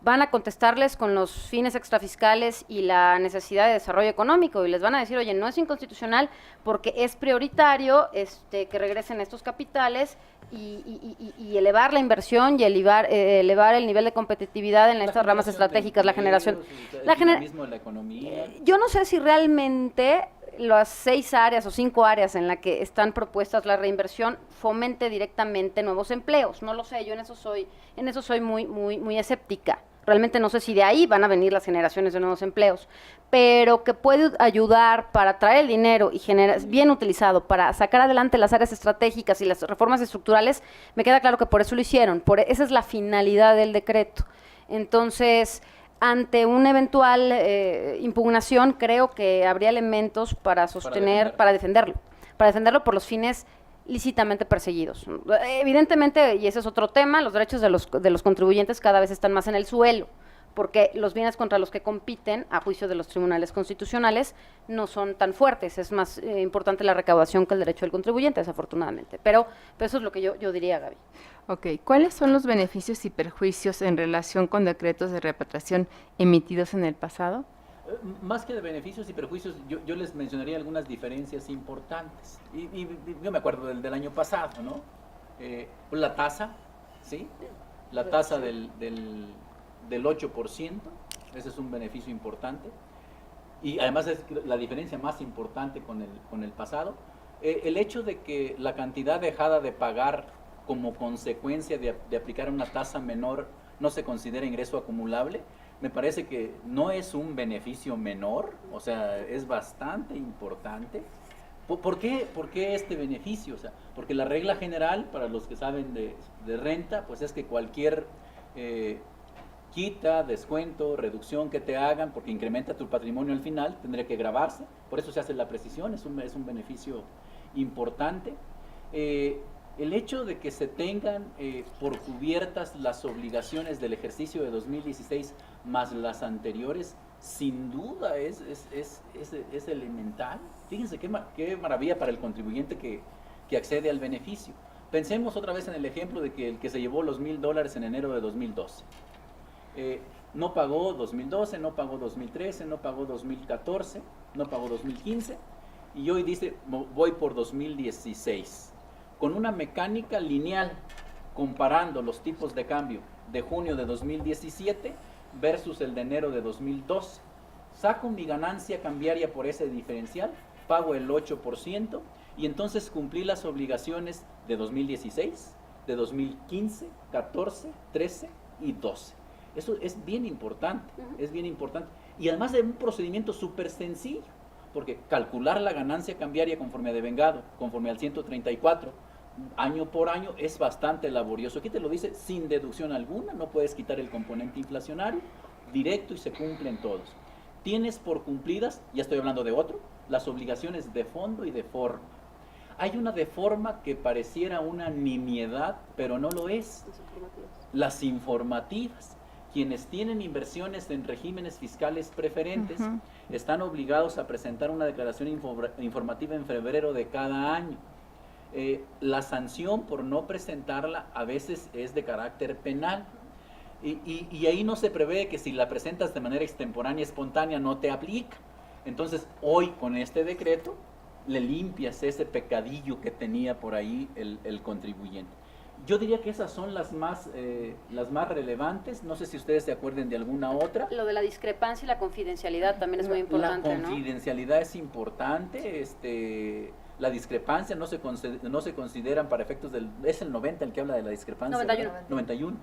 S3: van a contestarles con los fines extrafiscales y la necesidad de desarrollo económico y les van a decir, oye, no es inconstitucional porque es prioritario que regresen estos capitales y elevar la inversión y elevar el nivel de competitividad en estas ramas estratégicas, la generación.
S2: La economía.
S3: Yo no sé si realmente las 6 áreas o 5 áreas en las que están propuestas la reinversión fomente directamente nuevos empleos. No lo sé, yo en eso soy muy escéptica. Realmente no sé si de ahí van a venir las generaciones de nuevos empleos, pero que puede ayudar para traer el dinero y bien utilizado para sacar adelante las áreas estratégicas y las reformas estructurales, me queda claro que por eso lo hicieron, esa es la finalidad del decreto. Entonces, ante una eventual impugnación, creo que habría elementos para sostener, para defenderlo por los fines lícitamente perseguidos. Evidentemente, y ese es otro tema, los derechos de los contribuyentes cada vez están más en el suelo, porque los bienes contra los que compiten, a juicio de los tribunales constitucionales, no son tan fuertes. Es más importante la recaudación que el derecho del contribuyente, desafortunadamente. Pero eso es lo que yo diría, Gaby.
S1: Ok, ¿cuáles son los beneficios y perjuicios en relación con decretos de repatriación emitidos en el pasado?
S2: Más que de beneficios y perjuicios, yo les mencionaría algunas diferencias importantes. Y yo me acuerdo del año pasado, ¿no? La tasa, ¿sí? La tasa del 8%, ese es un beneficio importante. Y además es la diferencia más importante con el pasado. El hecho de que la cantidad dejada de pagar como consecuencia de aplicar una tasa menor no se considera ingreso acumulable, me parece que no es un beneficio menor, o sea, es bastante importante. ¿Por qué este beneficio? O sea, porque la regla general, para los que saben de renta, pues es que cualquier quita, descuento, reducción que te hagan, porque incrementa tu patrimonio al final, tendría que gravarse. Por eso se hace la precisión, es un beneficio importante. El hecho de que se tengan por cubiertas las obligaciones del ejercicio de 2016 más las anteriores, sin duda es elemental. Fíjense qué maravilla para el contribuyente que accede al beneficio. Pensemos otra vez en el ejemplo de que el que se llevó los $1,000 en enero de 2012. No pagó 2012, no pagó 2013, no pagó 2014, no pagó 2015 y hoy dice voy por 2016. Con una mecánica lineal, comparando los tipos de cambio de junio de 2017 versus el de enero de 2012. Saco mi ganancia cambiaria por ese diferencial, pago el 8% y entonces cumplí las obligaciones de 2016, de 2015, 14, 13 y 12. Eso es bien importante, es bien importante. Y además de un procedimiento súper sencillo, porque calcular la ganancia cambiaria conforme a devengado, conforme al 134, año por año, es bastante laborioso. Aquí te lo dice sin deducción alguna, no puedes quitar el componente inflacionario, directo y se cumplen todos. Tienes por cumplidas, ya estoy hablando de otro, las obligaciones de fondo y de forma. Hay una de forma que pareciera una nimiedad, pero no lo es. Las informativas. quienes tienen inversiones en regímenes fiscales preferentes están obligados a presentar una declaración informativa en febrero de cada año. La sanción por no presentarla a veces es de carácter penal. Y ahí no se prevé que si la presentas de manera extemporánea, espontánea, no te aplica. Entonces, hoy con este decreto, le limpias ese pecadillo que tenía por ahí el contribuyente. Yo diría que esas son las más relevantes. No sé si ustedes se acuerden de alguna otra.
S3: Lo de la discrepancia y la confidencialidad también es muy importante,
S2: La confidencialidad es importante. La discrepancia no se consideran para efectos del... Es el 90 el que habla de la discrepancia.
S3: 91.
S2: 91.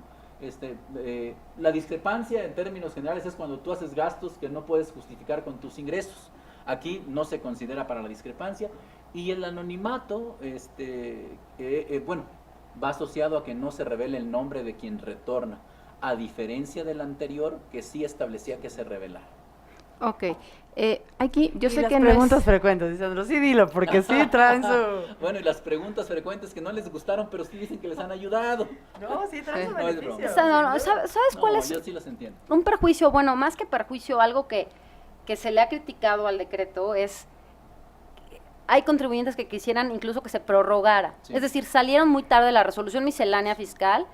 S2: La discrepancia en términos generales es cuando tú haces gastos que no puedes justificar con tus ingresos. Aquí no se considera para la discrepancia. Y el anonimato, bueno, va asociado a que no se revele el nombre de quien retorna, a diferencia del anterior que sí establecía que se revelara.
S1: Ok. Aquí yo
S4: Y
S1: sé
S4: las
S1: que no
S4: preguntas
S1: es...
S4: frecuentes, Lisandro, sí dilo, porque sí traen su...
S2: Bueno, y las preguntas frecuentes que no les gustaron, pero sí dicen que les han ayudado.
S4: No, sí traen su
S2: No es
S4: beneficio.
S2: broma.
S3: ¿Sabes cuál
S2: No,
S3: es
S2: yo sí las entiendo.
S3: un perjuicio? Bueno, más que perjuicio, algo que se le ha criticado al decreto es... Hay contribuyentes que quisieran incluso que se prorrogara.
S2: Sí.
S3: Es decir, salieron muy tarde la resolución miscelánea fiscal.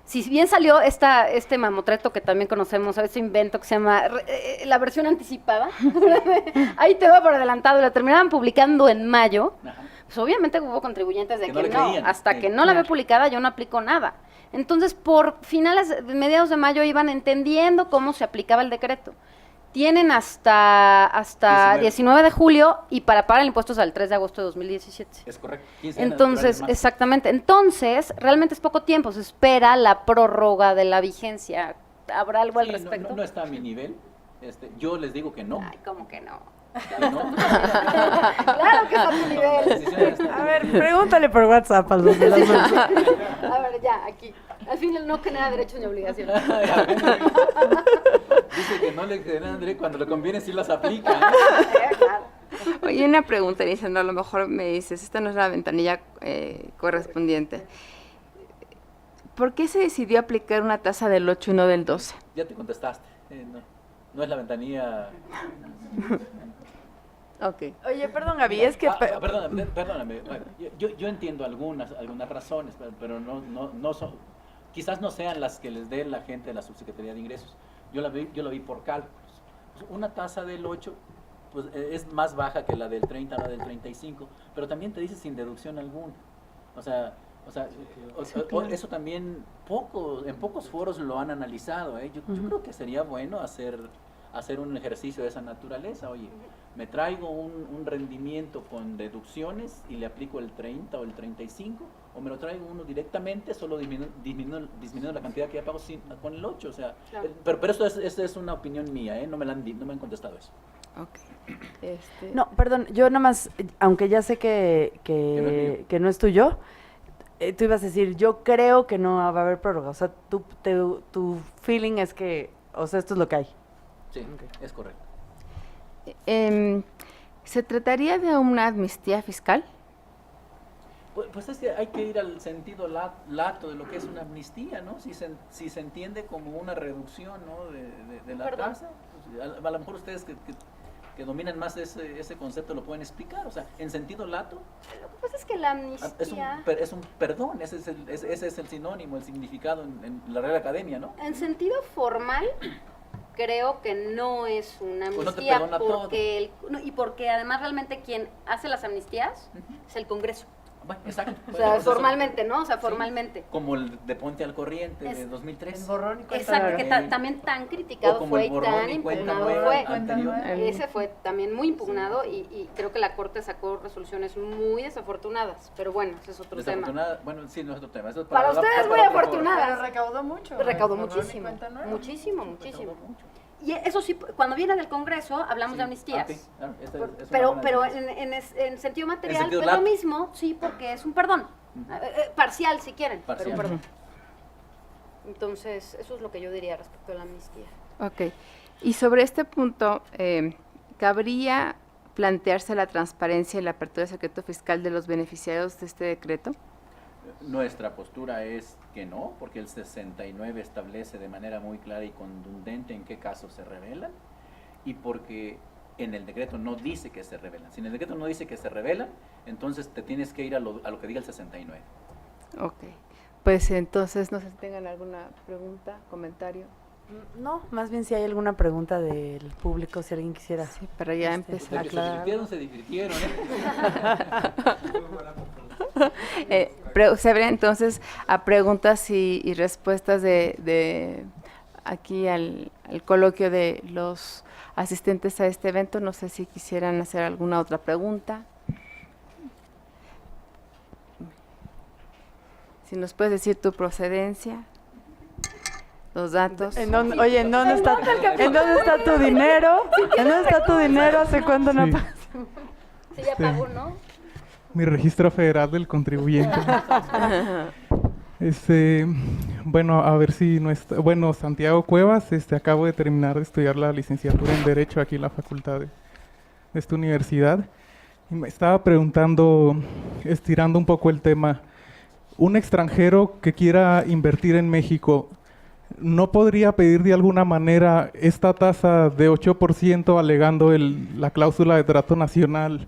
S3: Si bien salió este mamotreto que también conocemos, este invento que se llama la versión anticipada, ahí te va por adelantado, la terminaban publicando en mayo,
S2: Ajá.
S3: pues obviamente hubo contribuyentes de
S2: Que
S3: que
S2: no le creían.
S3: hasta
S2: Sí.
S3: que no la ve publicada yo no aplico nada. Entonces, por mediados de mayo iban entendiendo cómo se aplicaba el decreto. Tienen hasta 19 de julio y para pagar el impuesto es al 3 de agosto de 2017.
S2: Es correcto. 15 años
S3: Entonces,
S2: naturales más.
S3: exactamente. Entonces, realmente es poco tiempo. Se espera la prórroga de la vigencia. ¿Habrá algo al
S2: Sí,
S3: respecto?
S2: no está a mi nivel. Yo les digo que no.
S3: Ay, ¿cómo que no?
S2: Que no.
S3: Claro que está a tu
S2: La
S3: nivel.
S2: decisión ya está.
S4: A ver, pregúntale por WhatsApp a los de las manos.
S3: A ver, ya, aquí. Al fin no genera derechos ni obligaciones.
S2: Dice que no le generan derecho, cuando le conviene sí las aplica.
S3: Claro.
S1: Oye, una pregunta, Lisandro, a lo mejor me dices, esta no es la ventanilla correspondiente. ¿Por qué se decidió aplicar una tasa del 8 y no del 12?
S2: Ya te contestaste. No es la ventanilla.
S1: Ok.
S4: Oye, perdón, Gaby, es que...
S2: Perdóname. Yo entiendo algunas razones, pero no son, quizás no sean las que les dé la gente de la Subsecretaría de Ingresos. Yo la vi por cálculos. Pues una tasa del 8 pues, es más baja que la del 30 o la del 35, pero también te dice sin deducción alguna. Eso también en pocos foros lo han analizado. Yo creo que sería bueno hacer un ejercicio de esa naturaleza. Oye, me traigo un rendimiento con deducciones y le aplico el 30 o el 35, o me lo traigo uno directamente, solo disminuyendo la cantidad que ya pago con el 8.
S3: Claro.
S2: Pero esto es una opinión mía, no me han contestado eso.
S1: Ok.
S4: No, perdón, yo nada más, aunque ya sé que no es tuyo, tú ibas a decir, yo creo que no va a haber prórroga. O sea, tu feeling es que, o sea, esto es lo que hay.
S2: Sí, es correcto.
S1: ¿Se trataría de una amnistía fiscal?
S2: Pues es que hay que ir al sentido lato de lo que es una amnistía, ¿no? Si se entiende como una reducción, ¿no? de la
S3: Perdón.
S2: tasa, pues, a lo mejor ustedes que dominan más ese concepto lo pueden explicar. O sea, en sentido lato,
S3: Lo que pasa es que la amnistía...
S2: es un perdón, ese es el sinónimo, el significado en la Real Academia, ¿no?
S3: En sentido formal, creo que no es una
S2: Pues no te
S3: amnistía
S2: perdona todo.
S3: y porque además realmente quien hace las amnistías es el Congreso.
S2: Bueno, exacto.
S3: O sea,
S2: Pues eso-
S3: formalmente, ¿no? O sea,
S2: sí,
S3: formalmente.
S2: como el de Ponte al Corriente de
S3: Es-
S2: 2003.
S4: borrón y cuenta
S3: Exacto, que
S2: nueva.
S3: también tan
S2: O
S3: criticado
S2: como
S3: fue
S2: el
S3: y
S2: borrón
S3: tan
S2: y cuenta
S3: impugnado
S2: nueva
S3: fue.
S2: anterior.
S3: Ese fue también muy impugnado y creo que la Corte sacó resoluciones muy desafortunadas. Pero bueno, ese es otro tema.
S2: Desafortunada, bueno, sí, no es otro tema. Eso es
S3: Para
S2: hablar-
S3: ustedes
S2: para
S3: muy
S2: otro foro.
S3: afortunada.
S4: Pero recaudó mucho.
S3: Recaudó
S4: borrón y
S3: muchísimo,
S4: cuenta nueva.
S3: muchísimo.
S2: Recaudó mucho.
S3: Y eso sí, cuando viene del Congreso hablamos
S2: Sí,
S3: de amnistías.
S2: ok, claro, esta es una
S3: Pero
S2: buena diferencia.
S3: en sentido material
S2: sentido
S3: es lo
S2: lato.
S3: mismo, sí, porque es un perdón. Parcial, si quieren,
S2: Parcial.
S3: pero un perdón. Entonces, eso es lo que yo diría respecto a la amnistía.
S1: Ok. Y sobre este punto, ¿cabría plantearse la transparencia y la apertura del secreto fiscal de los beneficiarios de este decreto?
S2: Nuestra postura es que no, porque el 69 establece de manera muy clara y contundente en qué casos se revelan, y porque en el decreto no dice que se revelan. Si en el decreto no dice que se revelan, entonces te tienes que ir a lo que diga el 69.
S1: Ok, pues entonces no sé si tengan alguna pregunta, comentario.
S4: No, más bien si hay alguna pregunta del público, si alguien quisiera.
S1: Sí, para ya empezar.
S2: De que se divirtieron,
S1: Se abre entonces a preguntas y respuestas de aquí al coloquio de los asistentes a este evento. No sé si quisieran hacer alguna otra pregunta. Si nos puedes decir tu procedencia, los datos.
S4: Oye, ¿en dónde está tu dinero? ¿En dónde está tu dinero? ¿Hace cuánto no
S6: Sí.
S4: pasa?
S3: Sí, ya pagó, ¿no?
S6: Mi registro federal del contribuyente. Bueno, a ver si no está. Bueno, Santiago Cuevas, acabo de terminar de estudiar la licenciatura en Derecho aquí en la facultad de esta universidad. Y me estaba preguntando, estirando un poco el tema, un extranjero que quiera invertir en México, ¿no podría pedir de alguna manera esta tasa de 8% alegando la cláusula de trato nacional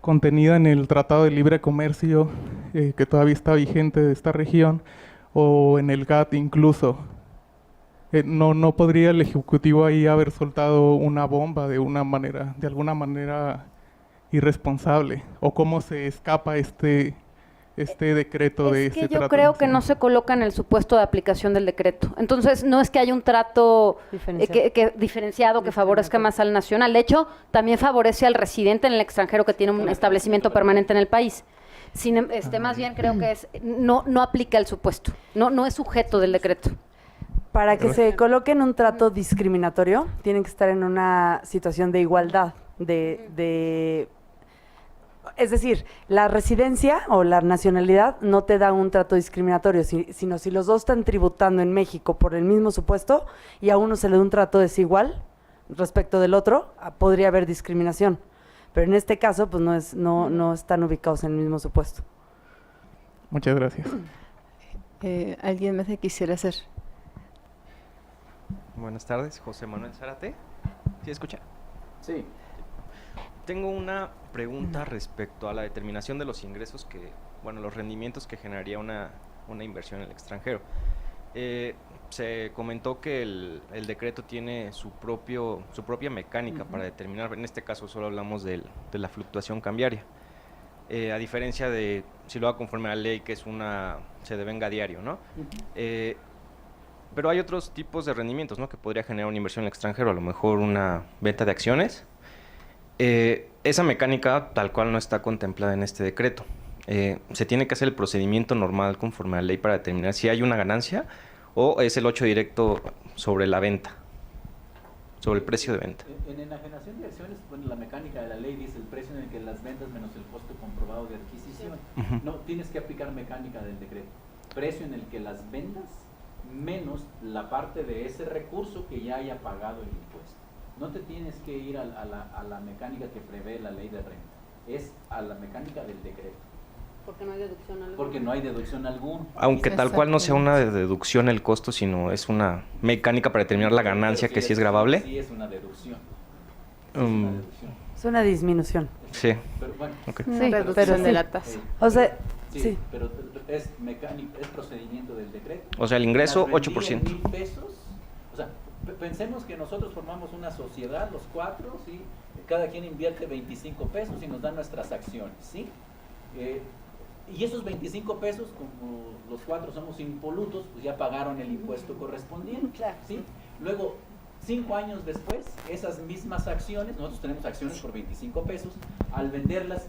S6: contenida en el Tratado de Libre Comercio que todavía está vigente de esta región, o en el GATT incluso? ¿No podría el Ejecutivo ahí haber soltado una bomba de alguna manera irresponsable? ¿O cómo se escapa este decreto de este
S3: Es que yo
S6: trato
S3: creo que
S6: nacional?
S3: no se coloca en el supuesto de aplicación del decreto. Entonces, no es que haya un trato diferenciado que favorezca más al nacional. De hecho, también favorece al residente en el extranjero que tiene un establecimiento permanente en el país. Más bien creo que no aplica el supuesto. No es sujeto del decreto.
S4: Para que se coloque en un trato discriminatorio, tienen que estar en una situación de igualdad, es decir, la residencia o la nacionalidad no te da un trato discriminatorio, sino si los dos están tributando en México por el mismo supuesto y a uno se le da un trato desigual respecto del otro, podría haber discriminación. Pero en este caso, pues no están ubicados en el mismo supuesto.
S6: Muchas gracias.
S1: ¿Alguien más que quisiera hacer?
S7: Buenas tardes, José Manuel Zárate. ¿Sí escucha?
S2: Sí.
S7: Tengo una pregunta respecto a la determinación de los ingresos los rendimientos que generaría una inversión en el extranjero. Se comentó que el decreto tiene su propia mecánica para determinar, en este caso solo hablamos de la fluctuación cambiaria, a diferencia de si lo haga conforme a la ley, que se devenga a diario, ¿no? Pero hay otros tipos de rendimientos, ¿no?, que podría generar una inversión en el extranjero, a lo mejor una venta de acciones. Esa mecánica tal cual no está contemplada en este decreto. Se tiene que hacer el procedimiento normal conforme a la ley para determinar si hay una ganancia o es el 8 directo sobre la venta, sobre el precio de venta.
S2: En enajenación de acciones, la mecánica de la ley dice el precio en el que las ventas menos el costo comprobado de adquisición. No, tienes que aplicar mecánica del decreto. Precio en el que las vendas menos la parte de ese recurso que ya haya pagado el impuesto. No te tienes que ir a la mecánica que prevé la ley de renta, es a la mecánica del decreto.
S3: Porque no hay deducción alguna.
S2: Porque no hay deducción alguna.
S7: Aunque tal cual no sea una deducción el costo, sino es una mecánica para determinar la ganancia, que sí es gravable.
S2: Sí, es una deducción. Sí, es una deducción.
S4: Es una disminución.
S7: Sí.
S2: Pero bueno,
S7: Okay.
S1: Una
S4: Sí,
S1: reducción
S4: pero
S1: de
S4: sí.
S1: la tasa.
S4: O sea,
S2: sí,
S4: sí.
S2: pero es mecánico, es procedimiento del decreto.
S7: O sea, el ingreso,
S2: La rendía
S7: 8%.
S2: en 1,000 pesos. O sea, pensemos que nosotros formamos una sociedad, los cuatro, ¿sí? Cada quien invierte 25 pesos y nos dan nuestras acciones, ¿sí? Y esos 25 pesos, como los cuatro somos impolutos, pues ya pagaron el impuesto correspondiente,
S3: Claro.
S2: ¿sí? Luego, 5 años después, esas mismas acciones, nosotros tenemos acciones por 25 pesos, al venderlas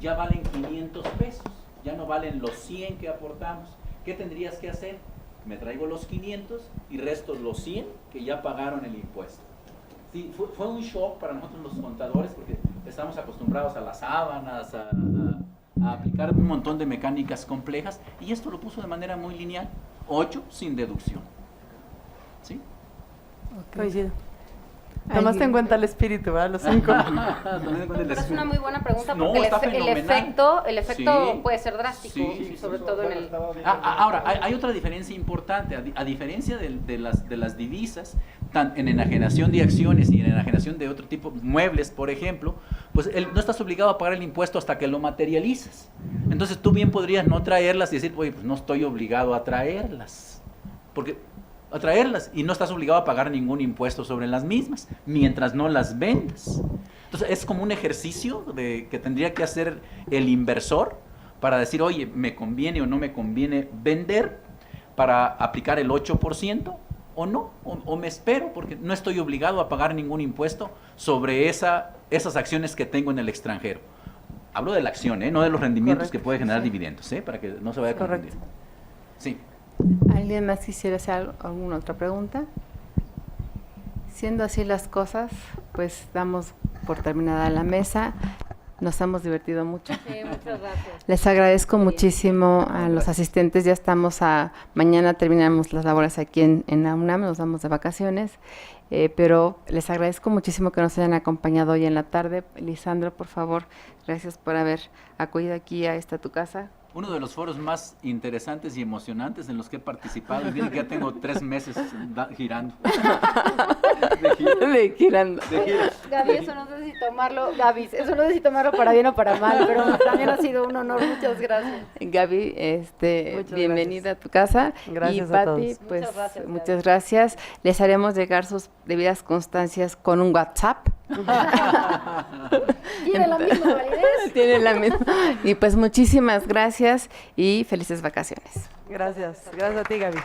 S2: ya valen 500 pesos, ya no valen los 100 que aportamos. ¿Qué tendrías que hacer? Me traigo los 500 y resto los 100 que ya pagaron el impuesto. Sí, fue un shock para nosotros los contadores porque estamos acostumbrados a las sábanas, a aplicar un montón de mecánicas complejas, y esto lo puso de manera muy lineal, 8 sin deducción. ¿Sí?
S4: Coincido. Tomaste en cuenta el espíritu, ¿verdad? Los 5.
S3: Pero es una muy buena pregunta
S2: No,
S3: porque
S2: está
S3: el
S2: fenomenal.
S3: efecto
S2: Sí.
S3: puede ser drástico,
S2: Sí,
S3: sobre todo en el...
S2: Ahora, hay otra diferencia importante. A diferencia de las divisas, en enajenación de acciones y en enajenación de otro tipo, muebles, por ejemplo, pues no estás obligado a pagar el impuesto hasta que lo materializas. Entonces tú bien podrías no traerlas y decir, oye, pues no estoy obligado a traerlas. Y no estás obligado a pagar ningún impuesto sobre las mismas, mientras no las vendas. Entonces es como un ejercicio que tendría que hacer el inversor para decir, oye, ¿me conviene o no me conviene vender para aplicar el 8%? O no, o me espero, porque no estoy obligado a pagar ningún impuesto sobre esas acciones que tengo en el extranjero. Hablo de la acción, no de los rendimientos
S4: Correcto,
S2: que puede generar
S4: sí.
S2: dividendos, para que no se vaya a confundir.
S4: Correcto.
S2: Sí.
S1: ¿Alguien más quisiera hacer alguna otra pregunta? Siendo así las cosas, pues damos por terminada la mesa. Nos hemos divertido mucho.
S3: Sí, muchas gracias.
S1: Les agradezco muchísimo a los asistentes. Ya estamos mañana terminamos las labores aquí en la UNAM, nos vamos de vacaciones, pero les agradezco muchísimo que nos hayan acompañado hoy en la tarde. Lisandro, por favor, gracias por haber acudido aquí a esta tu casa.
S2: Uno de los foros más interesantes y emocionantes en los que he participado, y miren que ya tengo 3 meses girando.
S1: De girando.
S3: Gaby, eso no sé si tomarlo para bien o para mal, pero también ha sido un honor. Muchas gracias.
S1: Gaby,
S4: Muchas
S1: bienvenida a tu casa.
S4: Gracias
S1: y
S4: a
S1: Pati,
S4: todos.
S1: pues
S3: Muchas gracias, Gaby.
S1: muchas gracias. Les haremos llegar sus debidas constancias con un WhatsApp.
S3: Tiene la misma validez.
S1: Tiene la misma. Y pues muchísimas gracias y felices vacaciones.
S4: Gracias. Gracias a ti, Gaby.